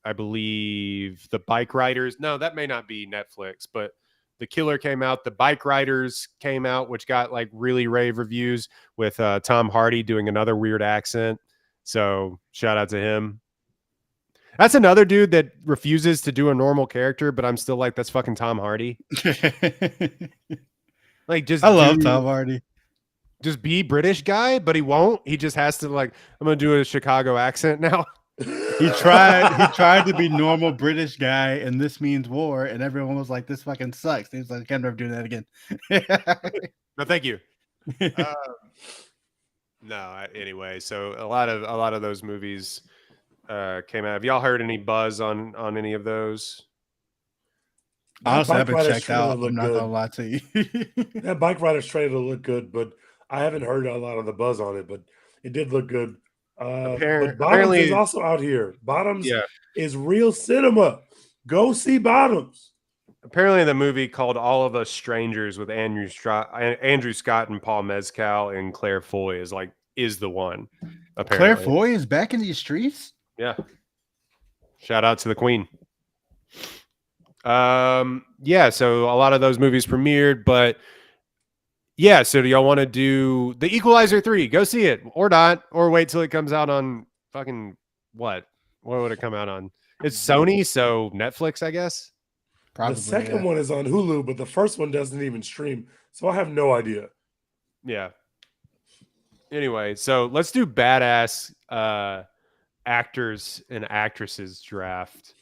I believe The Bike Riders. No, that may not be Netflix, but The Killer came out. The Bike Riders came out, which got like really rave reviews with Tom Hardy doing another weird accent. So shout out to him. That's another dude that refuses to do a normal character, but I'm still like, that's fucking Tom Hardy. Like, just I love Tom Hardy. Just be British guy, but he won't. He just has to like, I'm gonna do a Chicago accent now. He tried to be normal British guy, and This Means War, and everyone was like, "This fucking sucks." He was like, "I can't never do that again." No, thank you. No, anyway, so a lot of those movies came out. Have y'all heard any buzz on any of those? Honestly, I've been Riders checked trailer out. looked I'm not good. gonna lie to you. That Bike Riders trailer looked good, but I haven't heard a lot of the buzz on it, but it did look good. But Bottoms apparently- is also out here. Bottoms Yeah. is real cinema. Go see Bottoms. Apparently, the movie called All of Us Strangers with Andrew Scott and Paul Mescal and Claire Foy is the one. Apparently, Claire Foy is back in these streets. Yeah. Shout out to the Queen. Yeah, so a lot of those movies premiered, but yeah, so do y'all want to do the Equalizer 3? Go see it or not, or wait till it comes out on fucking what? What would it come out on? It's Sony, so Netflix, I guess. Probably, the second one is on Hulu, but the first one doesn't even stream, so I have no idea. Yeah. Anyway, so let's do badass actors and actresses draft.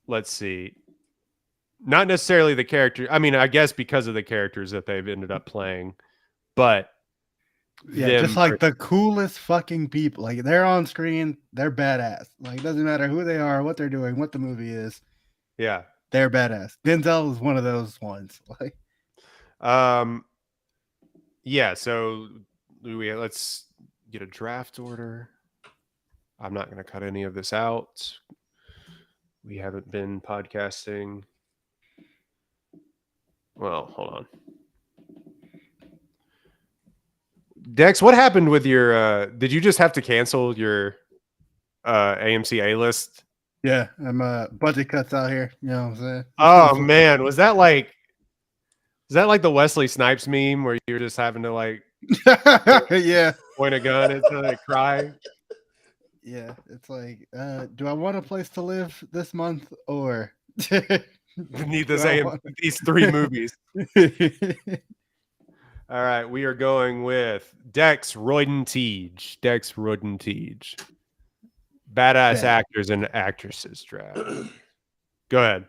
Let's see. Not necessarily the character. I mean, I guess because of the characters that they've ended up playing, but yeah, just like the coolest fucking people. Like they're on screen, they're badass. Like it doesn't matter who they are, what they're doing, what the movie is. Yeah, they're badass. Denzel is one of those ones. Like, yeah. So let's get a draft order. I'm not going to cut any of this out. We haven't been podcasting. Well, hold on. Dex, what happened with your did you just have to cancel your AMC A list? Yeah, I'm budget cuts out here. You know what I'm saying? Oh man, was that like the Wesley Snipes meme where you're just having to like yeah, point a gun into like cry? Yeah, it's like, do I want a place to live this month or need these 3 movies? All right, we are going with Dex Royden-Teague. Badass actors and actresses draft. Go ahead.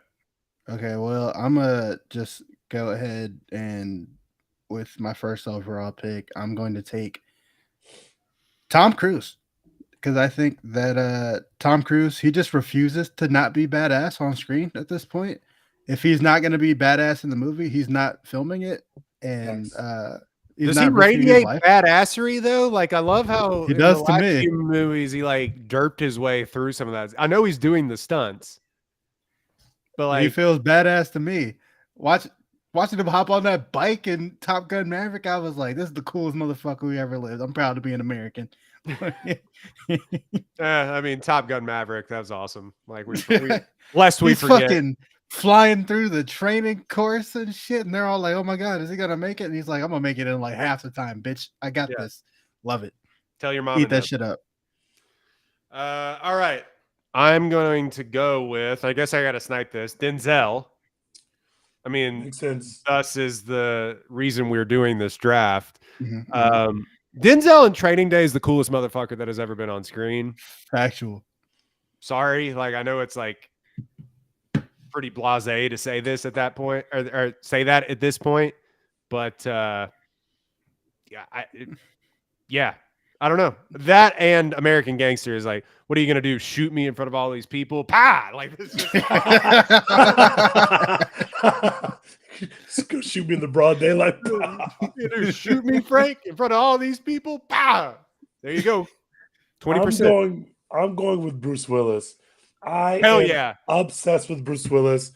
Okay, well, I'm gonna just go ahead and with my first overall pick, I'm going to take Tom Cruise. Because I think that Tom Cruise, he just refuses to not be badass on screen at this point. If he's not going to be badass in the movie, he's not filming it. And does he radiate badassery though? Like I love how he does to me. Few movies he like derped his way through some of that. I know he's doing the stunts, but like he feels badass to me. Watching him hop on that bike in Top Gun Maverick, I was like, "This is the coolest motherfucker who ever lived." I'm proud to be an American. I mean, Top Gun Maverick. That was awesome. Like lest we He's forget. fucking flying through the training course and shit, and they're all like, "Oh my god, is he gonna make it?" And he's like, "I'm gonna make it in like half the time, bitch. I got Yeah. this. Love it. Tell your mom. Eat and that dad. shit up." All right. I'm going to go with. I guess I got to snipe this. Denzel. I mean, Makes sense. thus is the reason we're doing this draft. Mhm. Denzel in Training Day is the coolest motherfucker that has ever been on screen. Factual. Sorry, like I know it's like pretty blasé to say this at that point, or say that at this point, but yeah, I don't know. That and American Gangster is like, what are you gonna do? Shoot me in front of all these people? Pa! Like this is Just go shoot me in the broad daylight. shoot me, Frank, in front of all these people. Pa! There you go. 20%. I'm going with Bruce Willis. I Hell am yeah. obsessed with Bruce Willis.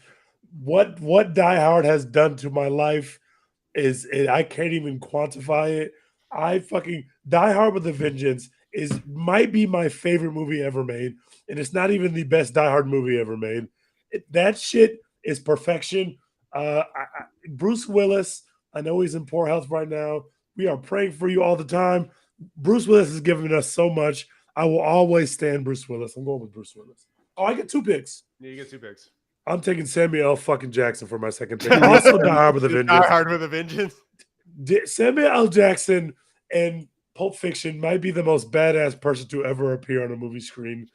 What Die Hard has done to my life I can't even quantify it. I fucking Die Hard with a Vengeance might be my favorite movie ever made, and it's not even the best Die Hard movie ever made. That shit is perfection. Bruce Willis, I know he's in poor health right now. We are praying for you all the time. Bruce Willis has given us so much. I will always stand Bruce Willis. I'm going with Bruce Willis. Oh, I get 2 picks. Yeah, you get 2 picks. I'm taking Samuel L. fucking Jackson for my second pick. Also, Die Hard with a Vengeance. Die Hard with a Vengeance. Samuel L. Jackson in Pulp Fiction might be the most badass person to ever appear on a movie screen.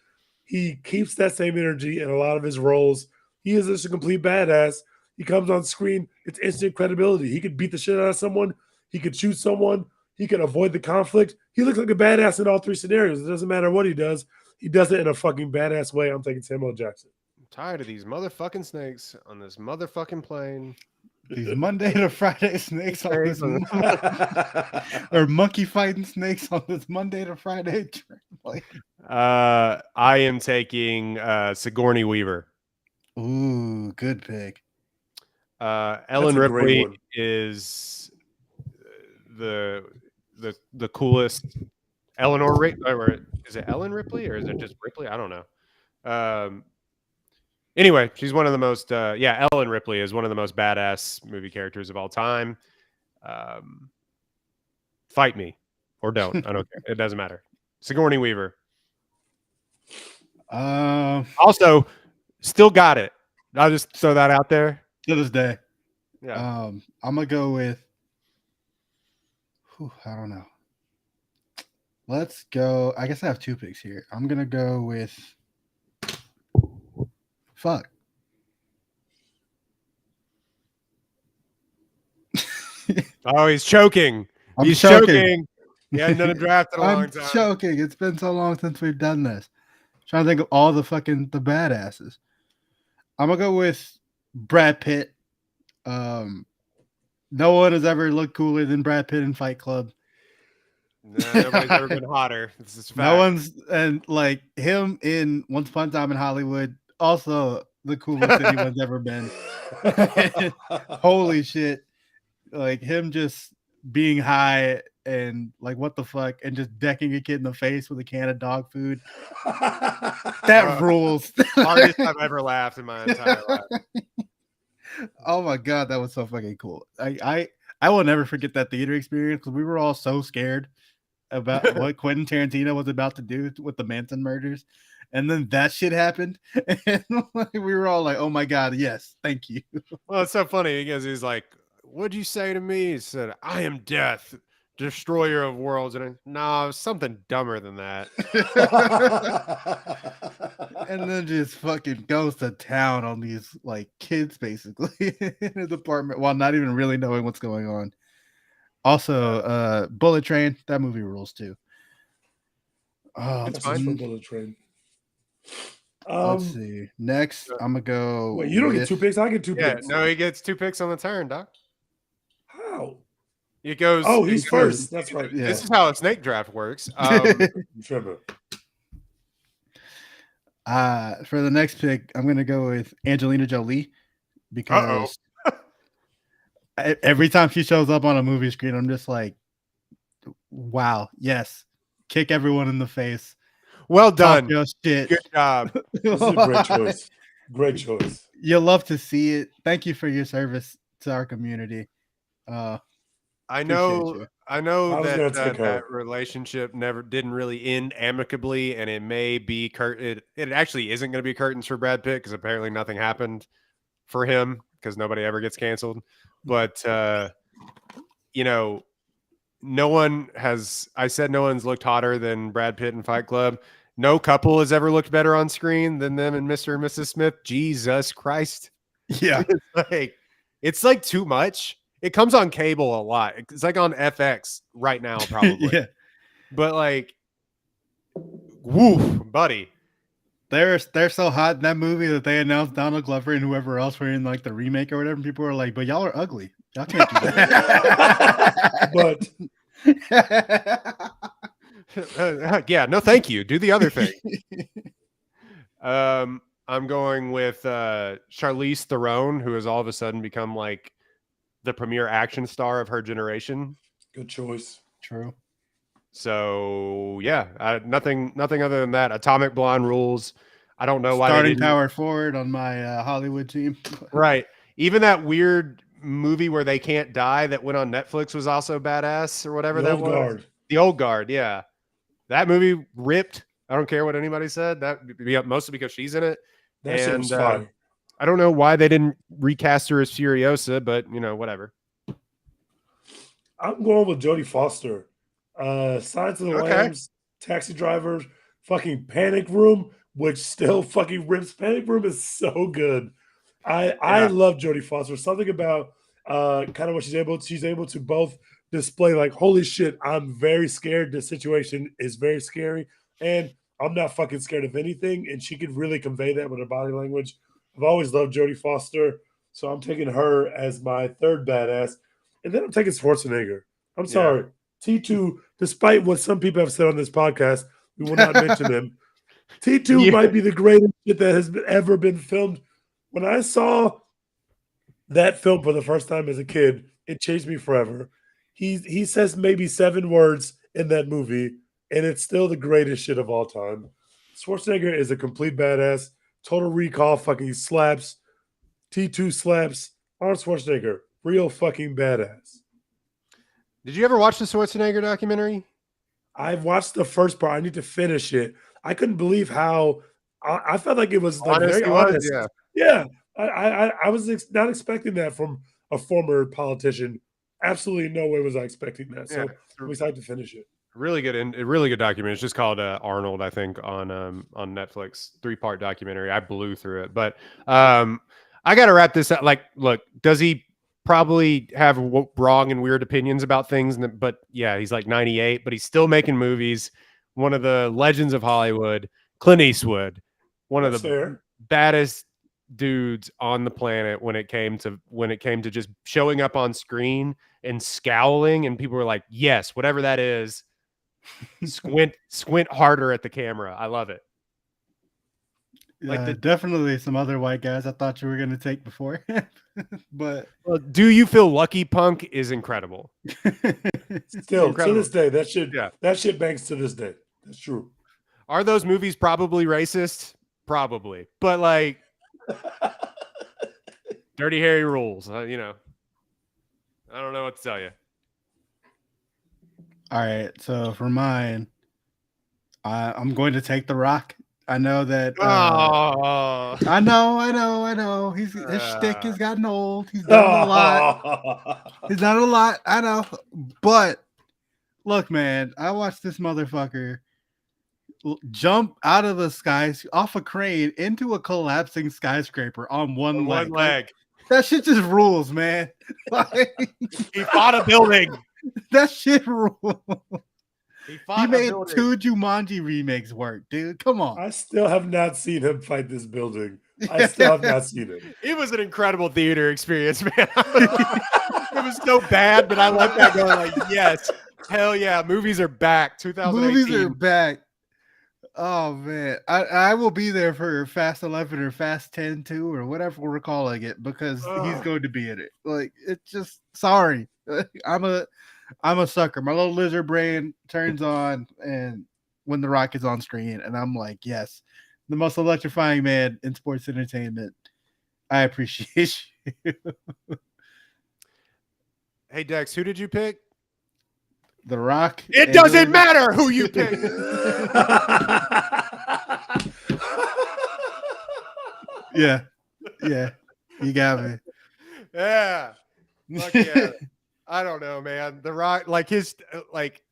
He keeps that same energy in a lot of his roles. He is just a complete badass. He comes on screen, it's instant credibility. He could beat the shit out of someone. He could shoot someone. He could avoid the conflict. He looks like a badass in all 3 scenarios. It doesn't matter what he does. He does it in a fucking badass way. I'm taking Samuel L. Jackson. I'm tired of these motherfucking snakes on this motherfucking plane. These Monday to Friday snakes on this or monkey fighting snakes on this Monday to Friday plane. I am taking Sigourney Weaver. Ooh, good pick. Ellen Ripley is the coolest. Eleanor Ripley, or is it Ellen Ripley or is it just Ripley? I don't know. Anyway, she's one of the most. Ellen Ripley is one of the most badass movie characters of all time. Fight me or don't. I don't care. It doesn't matter. Sigourney Weaver. Also, still got it. I'll just throw that out there. To this day. Yeah. I'm gonna go with. I don't know. Let's go. I guess I have 2 picks here. I'm gonna go with. Fuck. Oh, he's choking. He's choking. He hadn't done a draft in a long time. I'm choking. It's been so long since we've done this. Trying to think of all the badasses. I'm gonna go with Brad Pitt. No one has ever looked cooler than Brad Pitt in Fight Club. No, nobody's ever been hotter. This is fact. No one's, and like him in Once Upon a Time in Hollywood, also the coolest anyone's ever been. Holy shit. Like him just being high and like what the fuck, and just decking a kid in the face with a can of dog food. That rules. Hardest I've ever laughed in my entire life. Oh my god, that was so fucking cool. I will never forget that theater experience because we were all so scared about what Quentin Tarantino was about to do with the Manson murders. And then that shit happened. And we were all like, oh my God, yes, thank you. Well, it's so funny because he's like, what'd you say to me? He said, I am death, destroyer of worlds. And no, something dumber than that. And then just fucking goes to town on these like kids basically in his apartment while not even really knowing what's going on. Also, Bullet Train, that movie rules too. Oh, it's fine for Bullet Train. Let's see. Next, I'm gonna go. Wait, you don't get 2 picks. I get 2 picks. No, he gets 2 picks on the turn, Doc. How? It goes. Oh, he's first. That's right. Yeah. This is how a snake draft works. Trevor. For the next pick, I'm gonna go with Angelina Jolie because every time she shows up on a movie screen, I'm just like, wow, yes, kick everyone in the face. Well Talk done. your shit. Good job. This is a great choice. Great choice. You love to see it. Thank you for your service to our community. I Appreciate know you. I was that gonna take her. that relationship didn't really end amicably, and it may be it actually isn't going to be curtains for Brad Pitt because apparently nothing happened for him because nobody ever gets canceled. But you know, I said no one's looked hotter than Brad Pitt in Fight Club. No couple has ever looked better on screen than them and Mr. and Mrs. Smith. Jesus Christ. Yeah. It's like too much. It comes on cable a lot. It's like on FX right now, probably. Yeah. But like, woof, buddy. They're so hot in that movie that they announced Donald Glover and whoever else were in like the remake or whatever. And people were like, "But y'all are ugly. Y'all can't do that." But Yeah, no, thank you. Do the other thing. I'm going with Charlize Theron, who has all of a sudden become like the premier action star of her generation. good choice. True. So yeah, nothing other than that. Atomic Blonde rules. I don't know why they Starting didn't. power forward on my Hollywood team. Right. Even that weird movie where they can't die that went on Netflix was also badass or whatever The that Old was. Guard. The Old Guard, yeah. That movie ripped. I don't care what anybody said. That mostly because she's in it. That shit was fire. I don't know why they didn't recast her as Furiosa, but whatever. I'm going with Jodie Foster. Silence of the Okay. Lambs, Taxi Drivers, fucking Panic Room, which still fucking rips. Panic Room is so good. I love Jodie Foster. Something about kind of what she's able to both display like, holy shit, I'm very scared. This situation is very scary, and I'm not fucking scared of anything. And she could really convey that with her body language. I've always loved Jodie Foster, so I'm taking her as my third badass. And then I'm taking Schwarzenegger. I'm sorry. T2, despite what some people have said on this podcast, we will not mention him. T2 might be the greatest shit that has ever been filmed. When I saw that film for the first time as a kid, it changed me forever. He says maybe 7 words in that movie, and it's still the greatest shit of all time. Schwarzenegger is a complete badass. Total Recall fucking slaps. T2 slaps. Arnold Schwarzenegger, real fucking badass. Did you ever watch the Schwarzenegger documentary? I've watched the first part. I need to finish it. I couldn't believe how I felt like it was like very honest. Yeah. I was not expecting that from a former politician. Absolutely no way was I expecting that. So I'm excited to finish it. Really good documentary. It's just called Arnold, I think, on Netflix. 3-part documentary. I blew through it, but I got to wrap this up. Like, look, does he probably have wrong and weird opinions about things? But yeah, he's like 98, but he's still making movies. One of the legends of Hollywood, Clint Eastwood, one of the baddest dudes on the planet when it came to just showing up on screen and scowling, and people were like, yes, whatever that is. Squint harder at the camera. I love it. Like definitely some other white guys I thought you were going to take before. But Do You Feel Lucky Punk is incredible. Still incredible. To this day, that shit bangs to this day. That's true. Are those movies probably racist? Probably. But like Dirty Harry rules, I don't know what to tell you. All right, so for mine, I'm going to take The Rock. I know that. I know. His shtick has gotten old. He's done a lot. He's done a lot. I know. But look, man, I watched this motherfucker jump out of the sky off a crane into a collapsing skyscraper on one leg. Like, that shit just rules, man. Like, he fought a building. That shit rules. He made 2 Jumanji remakes work, dude. Come on. I still have not seen him fight this building. I still have not seen it. It was an incredible theater experience, man. It was so bad, but I left that going like, yes, hell yeah, movies are back. 2018. Movies are back. Oh man, I will be there for Fast 11 or Fast 10 too, or whatever we're calling it, because he's going to be in it. Like, it's just sorry. I'm a sucker. My little lizard brain turns on, and when The Rock is on screen, and I'm like, yes, the most electrifying man in sports entertainment. I appreciate you. Hey Dex, who did you pick? The Rock. It doesn't matter who you pick. Yeah, you got me. Yeah. Fuck yeah. I don't know, man. The Rock, like his, like,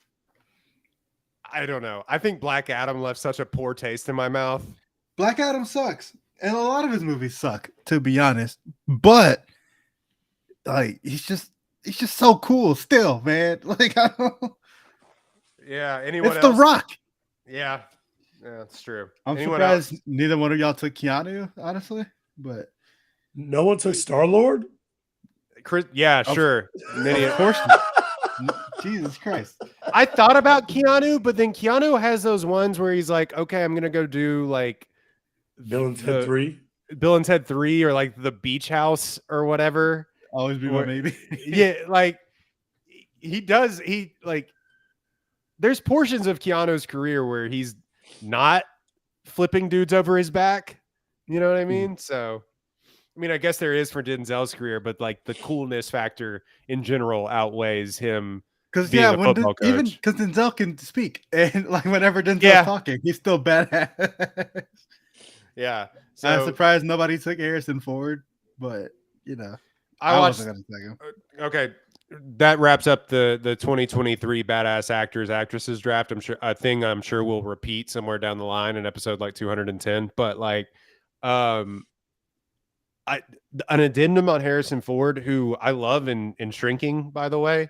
I don't know. I think Black Adam left such a poor taste in my mouth. Black Adam sucks, and a lot of his movies suck, to be honest. But like, he's just so cool still, man. Like, I don't. Yeah. Anyone It's else? The Rock. Yeah. Yeah, it's true. I'm Anyone surprised else? neither one of y'all took Keanu, honestly. But No one took Star-Lord? Chris, yeah, sure. of course, Jesus Christ. I thought about Keanu, but then Keanu has those ones where he's like, okay, I'm gonna go do like Bill and Ted 3? Bill and Ted 3 or like the Beach House or whatever. Always be my baby. Yeah, like he does. He like there's portions of Keanu's career where he's not flipping dudes over his back. You know what I mean? So, I mean, I guess there is for Denzel's career, but like the coolness factor in general outweighs him. Because being a when football even coach. because Denzel can speak, and like whenever Denzel's talking, he's still badass. Yeah. I'm So surprised nobody took Harrison Ford, but you know, I watched. wasn't gonna take him. Okay, that wraps up the 2023 badass actors actresses draft. I'm sure we'll repeat somewhere down the line in episode like 210. But like, an addendum on Harrison Ford, who I love in Shrinking, by the way.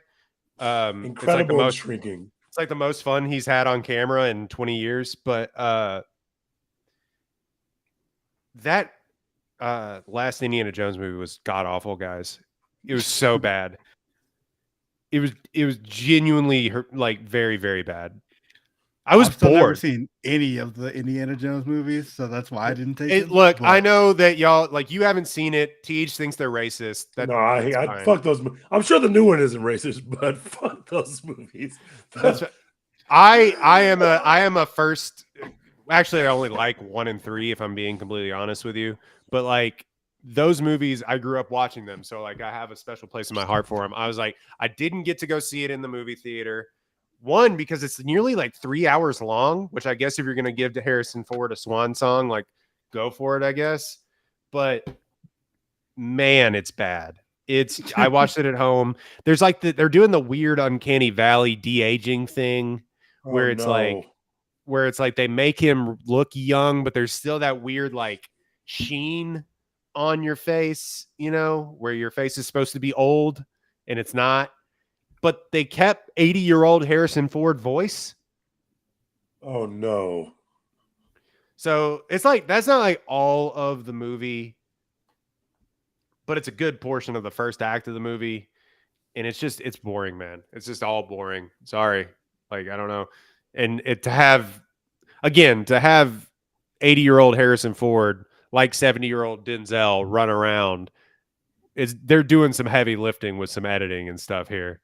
Incredible in Shrinking. It's like the most fun he's had on camera in 20 years. But that last Indiana Jones movie was god awful, guys. It was so bad. It was genuinely like very, very bad. I've still never bored. seen any of the Indiana Jones movies, so that's why I didn't take it. Look, I know that y'all like you haven't seen it. Teach thinks they're racist. No, I fuck those. I'm sure the new one isn't racist, but fuck those movies. I am a first. Actually, I only like 1 and 3 if I'm being completely honest with you. But like those movies, I grew up watching them, so like I have a special place in my heart for them. I was like, I didn't get to go see it in the movie theater. One, because it's nearly like 3 hours long, which I guess if you're going to give to Harrison Ford a swan song, like go for it, I guess. But man, it's bad. I watched it at home. There's like they're doing the weird uncanny valley de-aging thing where it's like they make him look young, but there's still that weird like sheen on your face, you know, where your face is supposed to be old and it's not. But they kept 80-year-old Harrison Ford voice. Oh no. So it's like that's not like all of the movie, but it's a good portion of the first act of the movie. And it's boring, man. It's just all boring. Sorry. Like, I don't know. And to have 80-year-old Harrison Ford, like 70-year-old Denzel run around, they're doing some heavy lifting with some editing and stuff here.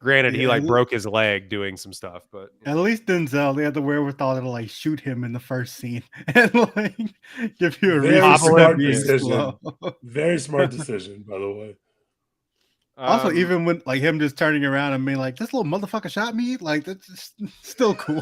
Granted, he like broke his leg doing some stuff, but at least Denzel, they had the wherewithal to like shoot him in the first scene and like give you a very smart decision. Very smart decision, by the way. Also, even when like him just turning around and being like, "This little motherfucker shot me," like that's just still cool.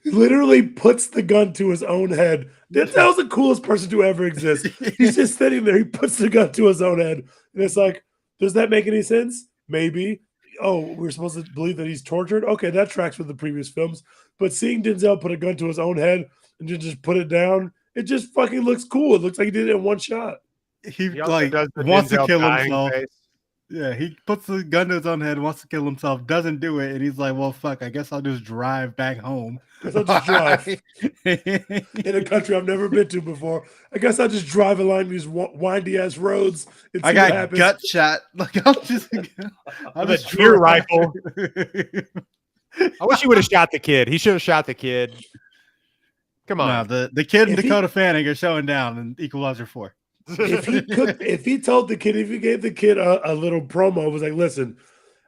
He literally puts the gun to his own head. Denzel's the coolest person to ever exist. He's just sitting there. He puts the gun to his own head, and it's like, does that make any sense? Maybe. Oh, we're supposed to believe that he's tortured? Okay, that tracks with the previous films. But seeing Denzel put a gun to his own head and just put it down, it just fucking looks cool. It looks like he did it in one shot. He like wants to kill himself. Yeah, he puts the gun to his own head, wants to kill himself, doesn't do it, and he's like, "Well, fuck, I guess I'll just drive back home." Guess I'll just drive in a country I've never been to before. I guess I'll just drive along these windy ass roads. And see I got gut shot. Like I'll just deer rifle. I wish he would have shot the kid. He should have shot the kid. Come on, the kid and Dakota Fanning are showing down in Equalizer 4. if he told the kid, if he gave the kid a little promo, it was like, listen,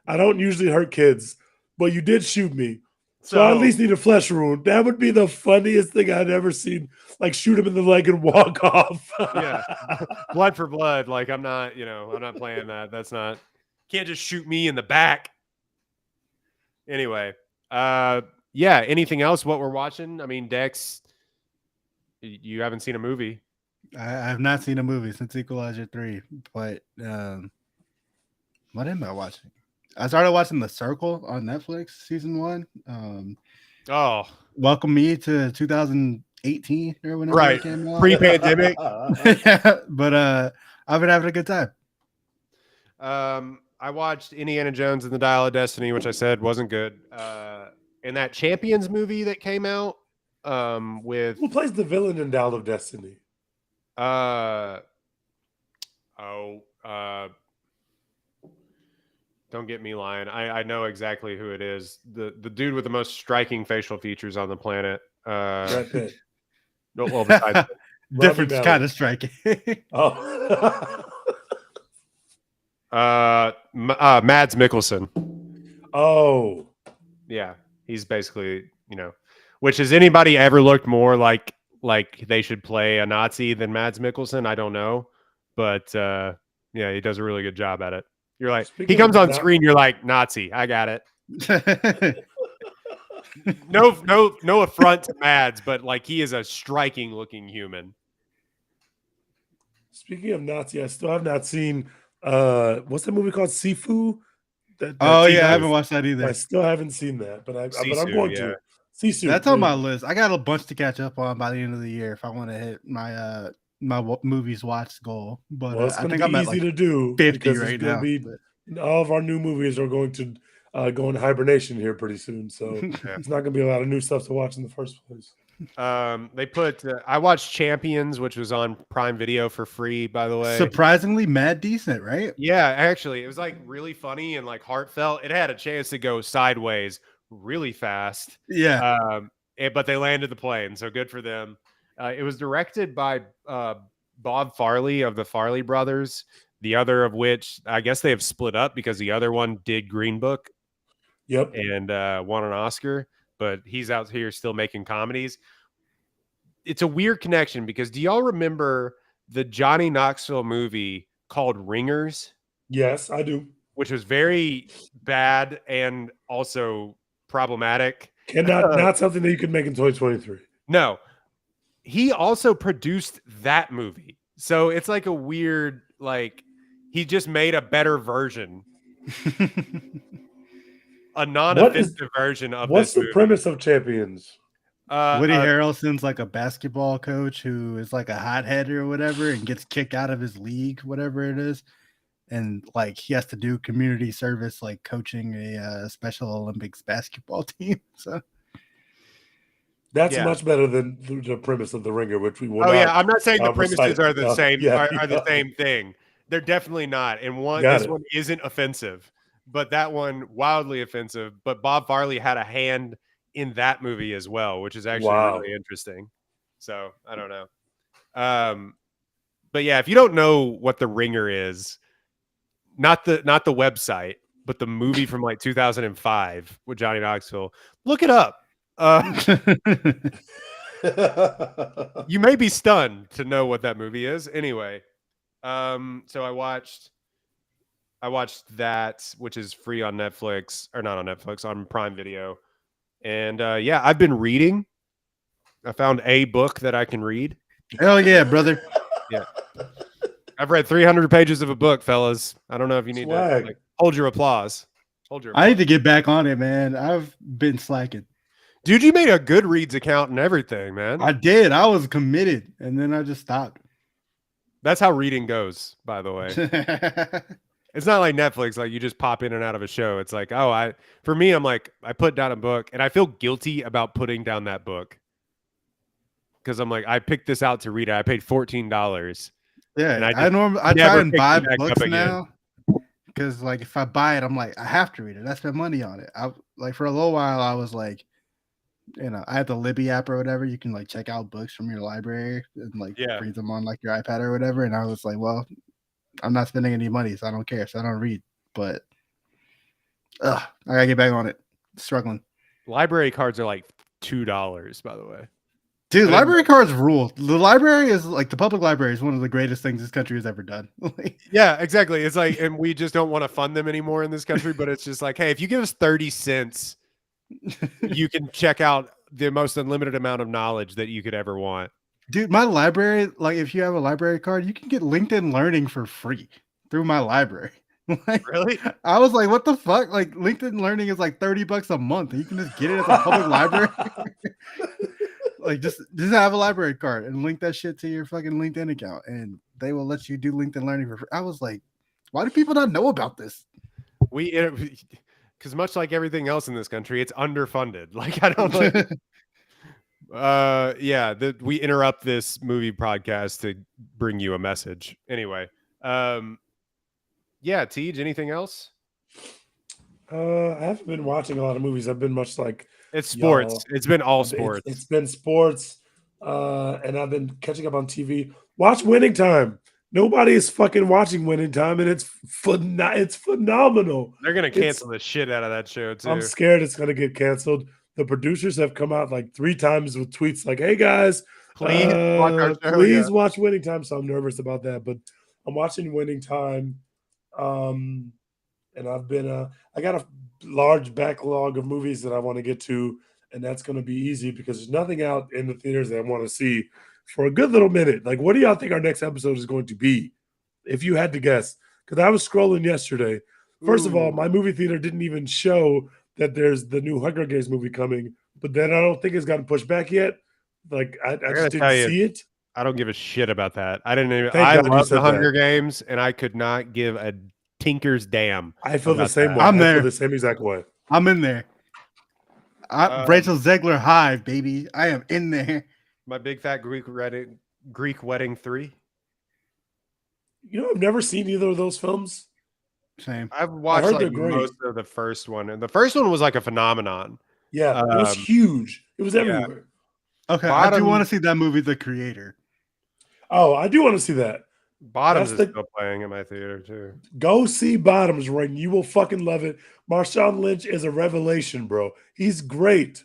I don't usually hurt kids, but you did shoot me. So I at least need a flesh wound. That would be the funniest thing I'd ever seen. Like shoot him in the leg and walk off. Yeah, blood for blood. Like I'm not playing that. That's not. Can't just shoot me in the back. Anyway, yeah. Anything else? What we're watching? I mean, Dex, you haven't seen a movie. I have not seen a movie since Equalizer 3, but what am I watching? I started watching The Circle on Netflix, season 1. Oh, Welcome Me to 2018 or whenever right, it came out. Pre-pandemic. Yeah, but I've been having a good time. I watched Indiana Jones and the Dial of Destiny, which I said wasn't good. And that Champions movie that came out with who plays the villain in Dial of Destiny? Don't get me lying. I know exactly who it is. The dude with the most striking facial features on the planet. Brad Pitt. No, well, besides Different kind of striking. Oh. Mads Mikkelsen. Oh. Yeah, he's basically, which has anybody ever looked more like they should play a Nazi than Mads Mikkelsen? I don't know, but yeah, he does a really good job at it. You're like, he comes on screen, you're like, Nazi, I got it. No affront to Mads, but like he is a striking looking human. Speaking of Nazi, I still have not seen what's that movie called? Sifu? I haven't watched that either. I still haven't seen that, but I'm going to. Sisu. That's on my list. I got a bunch to catch up on by the end of the year if I want to hit my my movies watched goal. But I think I'm easy to do 50 right now. All of our new movies are going to go into hibernation here pretty soon, so it's not going to be a lot of new stuff to watch in the first place. They put I watched Champions, which was on Prime Video for free, by the way. Surprisingly mad decent, right? Yeah, actually, it was like really funny and like heartfelt. It had a chance to go sideways really fast. Yeah. But they landed the plane, so good for them. It was directed by Bob Farley of the Farley brothers, the other of which I guess they have split up because the other one did Green Book. Yep. And won an Oscar, but he's out here still making comedies. It's a weird connection because do y'all remember the Johnny Knoxville movie called Ringers? Yes, I do. Which was very bad and also problematic. And not something that you could make in 2023. No. He also produced that movie. So it's like a weird, like, he just made a better version. A non-offensive version of what's this the premise of Champions? Woody Harrelson's like a basketball coach who is like a hothead or whatever and gets kicked out of his league, whatever it is. And like he has to do community service, like coaching a Special Olympics basketball team. So that's much better than the premise of The Ringer, which we will. I'm not saying the premises are the same. Are the same thing. They're definitely not. And this one isn't offensive, but that one wildly offensive. But Bob Farley had a hand in that movie as well, which is actually really interesting. So I don't know. But yeah, if you don't know what The Ringer is, not the website, but the movie from like 2005 with Johnny Knoxville, look it up. You may be stunned to know what that movie is. Anyway, so I watched that, which is free on Netflix, or not on Netflix, on Prime Video. And I've been reading. I found a book that I can read. Hell yeah, brother. Yeah. I've read 300 pages of a book, fellas. I don't know if you need to hold your applause. I need to get back on it, man. I've been slacking. Dude, you made a Goodreads account and everything, man. I did. I was committed, and then I just stopped. That's how reading goes, by the way. It's not like Netflix, like you just pop in and out of a show. It's like, for me, I'm like, I put down a book, and I feel guilty about putting down that book. Because I'm like, I picked this out to read it. I paid $14. Yeah, and I try and buy books now. Because like if I buy it, I'm like, I have to read it. I spend money on it. I like for a little while I was like, I had the Libby app or whatever. You can like check out books from your library and like Yeah. read them on like your iPad or whatever. And I was like, well, I'm not spending any money, so I don't care. So I don't read. But I gotta get back on it. Struggling. Library cards are like $2, by the way. Dude, library cards rule. The library is like the public library is one of the greatest things this country has ever done. Yeah, exactly. It's like, and we just don't want to fund them anymore in this country. But it's just like, hey, if you give us 30 cents, you can check out the most unlimited amount of knowledge that you could ever want. Dude, my library, like if you have a library card, you can get LinkedIn Learning for free through my library. Like, Really? I was like, what the fuck? Like LinkedIn Learning is like $30 a month. And you can just get it at the public library. Like just have a library card and link that shit to your fucking LinkedIn account, and they will let you do LinkedIn Learning for free. I was like, why do people not know about this? Because much like everything else in this country, it's underfunded. Like I don't like. We interrupt this movie podcast to bring you a message. Anyway, Tej, anything else? I haven't been watching a lot of movies. I've been much like it's sports. y'all. It's been all sports. It's been sports, and I've been catching up on TV. Watch Winning Time. Nobody is fucking watching Winning Time, and it's phenomenal. They're gonna cancel the shit out of that show too. I'm scared it's gonna get canceled. The producers have come out like 3 times with tweets like, "Hey guys, please watch our show, please watch Winning Time." So I'm nervous about that, but I'm watching Winning Time. And I got a large backlog of movies that I want to get to, and that's going to be easy because there's nothing out in the theaters that I want to see for a good little minute. Like, what do y'all think our next episode is going to be? If you had to guess, because I was scrolling yesterday. First of all, my movie theater didn't even show that there's the new Hunger Games movie coming, but then I don't think it's gotten pushed back yet. Like, I just didn't see it. I don't give a shit about that. I didn't even. I love the Hunger Games, and I could not give a tinker's damn. I feel the same way. I'm there. I feel the same exact way. I'm in there. Rachel Zegler Hive, baby. I am in there. My Big Fat Greek Wedding 3. You know, I've never seen either of those films. Same. I've watched most of the first one, and the first one was like a phenomenon. Yeah, it was huge. It was everywhere. Okay, I do want to see that movie, The Creator. Oh, I do want to see that. Bottoms is still playing in my theater too. Go see Bottoms, Ring. You will fucking love it. Marshawn Lynch is a revelation, bro. He's great.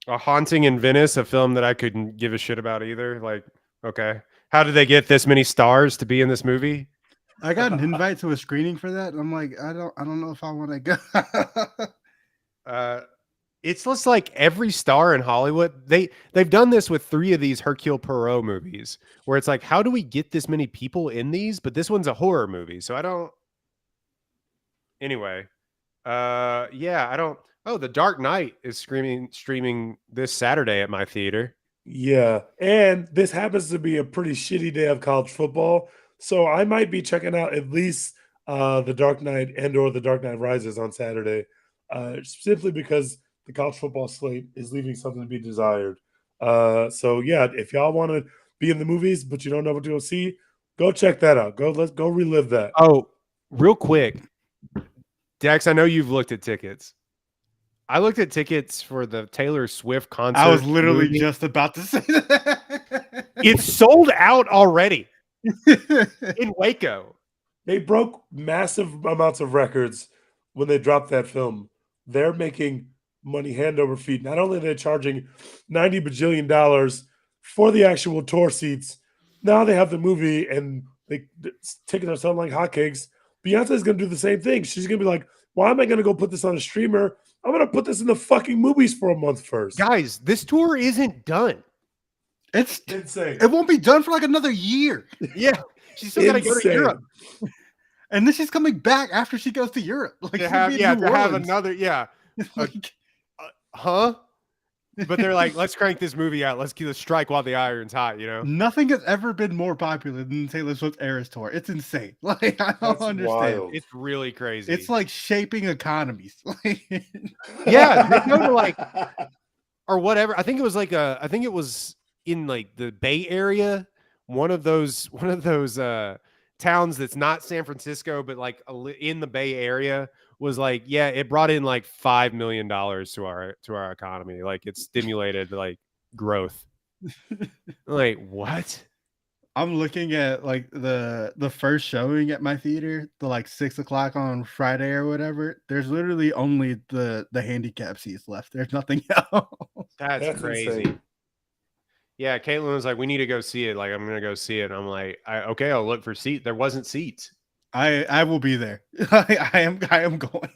A Haunting in Venice, a film that I couldn't give a shit about either. Like, okay, how did they get this many stars to be in this movie? I got an invite to a screening for that. And I'm like, I don't know if I want to go. It's just like every star in Hollywood. They've done this with 3 of these Hercule Poirot movies, where it's like, how do we get this many people in these? But this one's a horror movie, so I don't. Anyway, I don't. Oh, The Dark Knight is streaming this Saturday at my theater. Yeah, and this happens to be a pretty shitty day of college football, so I might be checking out at least The Dark Knight and/or The Dark Knight Rises on Saturday, simply because the college football slate is leaving something to be desired. So yeah, if y'all want to be in the movies but you don't know what to go see, go check that out. Let's go relive that. Oh, real quick, Dex, I know you've looked at tickets. I looked at tickets for the Taylor Swift concert. I was literally just about to say that. It's sold out already in Waco. They broke massive amounts of records when they dropped that film. They're making money hand over feet. Not only are they charging $90 bajillion for the actual tour seats, now they have the movie and tickets are selling like hotcakes. Beyonce is going to do the same thing. She's going to be like, why am I going to go put this on a streamer? I'm going to put this in the fucking movies for a month first. Guys, this tour isn't done. It's insane. It won't be done for like another year. Yeah. She's still got to go to Europe. And then she's coming back after she goes to Europe. Like to have another, huh? But they're like, let's crank this movie out. Let's strike while the iron's hot, you know? Nothing has ever been more popular than Taylor Swift's Eras Tour. It's insane. Like, I don't understand. Wild. It's really crazy. It's like shaping economies. Yeah, they go to like, or whatever. I think it was in like the Bay Area. One of those towns that's not San Francisco, but like in the Bay Area was like, yeah, it brought in like $5 million to our economy. Like it stimulated like growth. Like what? I'm looking at like the first showing at my theater, the like 6 o'clock on Friday or whatever. There's literally only the handicap seats left. There's nothing else. That's crazy. insane. Yeah, Caitlin was like, "We need to go see it." Like, I'm gonna go see it. And I'm like, "Okay, I'll look for seat." There wasn't seats. I will be there. I am going.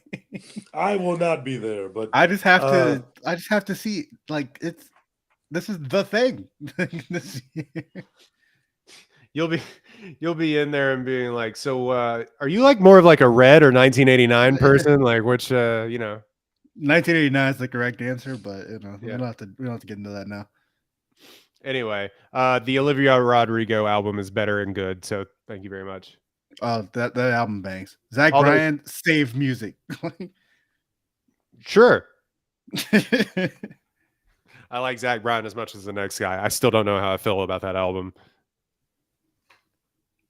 I will not be there, but I just have to see like this is the thing. This year. You'll be in there and being like, "So, are you like more of like a Red or 1989 person? Like, which, 1989 is the correct answer, but Yeah. we don't have to get into that now. Anyway, the Olivia Rodrigo album is better and good. So, thank you very much. Oh, that album bangs. Zach Although- Bryan saved music. Sure, I like Zach Bryan as much as the next guy. I still don't know how I feel about that album.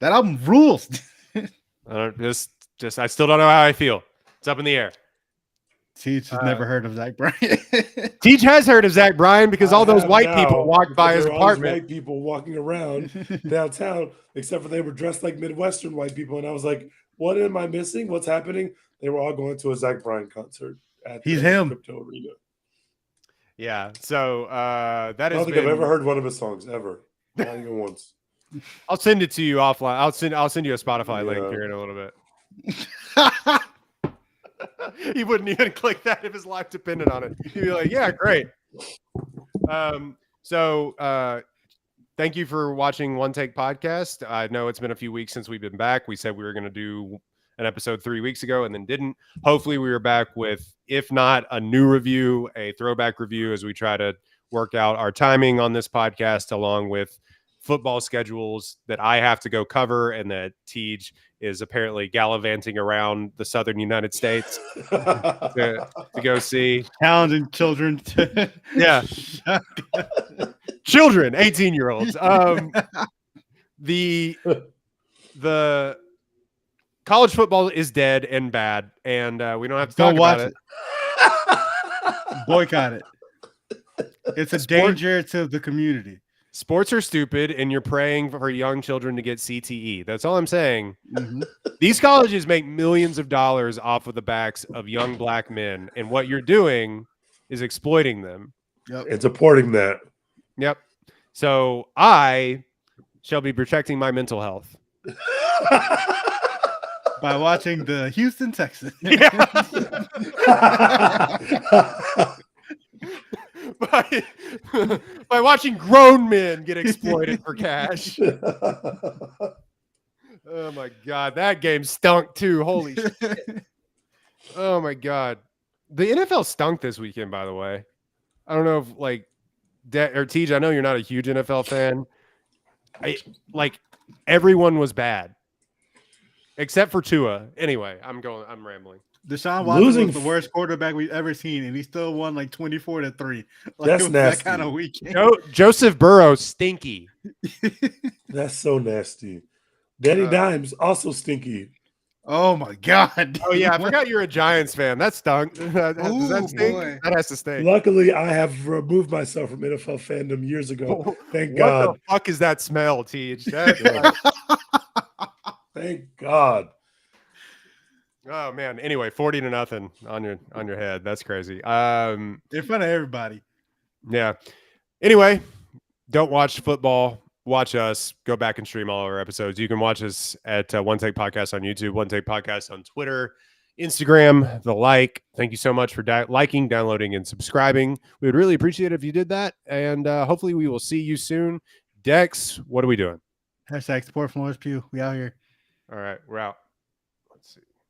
That album rules. I don't I still don't know how I feel. It's up in the air. Teach has never heard of Zach Bryan. Teach has heard of Zach Bryan because all those white people walked by his there were all these apartment. White people walking around downtown, except for they were dressed like Midwestern white people, and I was like, "What am I missing? What's happening?" They were all going to a Zach Bryan concert at He's the him. Crypto Arena. Yeah. So that I is. don't think I've ever heard one of his songs ever, not even once. I'll send it to you offline. I'll send you a Spotify link here in a little bit. He wouldn't even click that if his life depended on it. He'd be like, "Yeah, great." So thank you for watching One Take Podcast. I know it's been a few weeks since we've been back. We said we were going to do an episode 3 weeks ago and then didn't. Hopefully we were back with, if not a new review, a throwback review as we try to work out our timing on this podcast along with football schedules that I have to go cover and that Tej is apparently gallivanting around the southern United States to go see. Challenging children to Yeah. Children, 18-year-olds. The college football is dead and bad, and we don't have to talk Don't watch about it. Boycott it. It's a danger to the community. Sports are stupid, and you're praying for young children to get CTE. That's all I'm saying. Mhm. These colleges make millions of dollars off of the backs of young black men, and what you're doing is exploiting them. Yep. And supporting that. Yep. So I shall be protecting my mental health. By watching the Houston Texans. by watching grown men get exploited for cash. Oh my God, that game stunk too. Holy shit. Oh my God. The NFL stunk this weekend, by the way. I don't know if like or Tej, I know you're not a huge NFL fan. Everyone was bad. Except for Tua. Anyway, I'm rambling. Deshaun Watson was the worst quarterback we've ever seen, and he still won like 24-3. Like, That's nasty. That kind of weekend. Joseph Burrow, stinky. That's so nasty. Danny Dimes, also stinky. Oh my God. Oh yeah, I forgot you're a Giants fan. That stunk. Does that stink? Boy. That has to stink. Luckily, I have removed myself from NFL fandom years ago. Thank God. What the fuck is that smell, Tej? Thank God. Oh man. Anyway, 40-0 on your head. That's crazy. In front of everybody. Yeah. Anyway, don't watch football. Watch us. Go back and stream all our episodes. You can watch us at One Take Podcast on YouTube, One Take Podcast on Twitter, Instagram, the like. Thank you so much for liking, downloading, and subscribing. We would really appreciate it if you did that. And hopefully we will see you soon. Dex, what are we doing? # support from Lawrence Pugh. We out here. All right, we're out.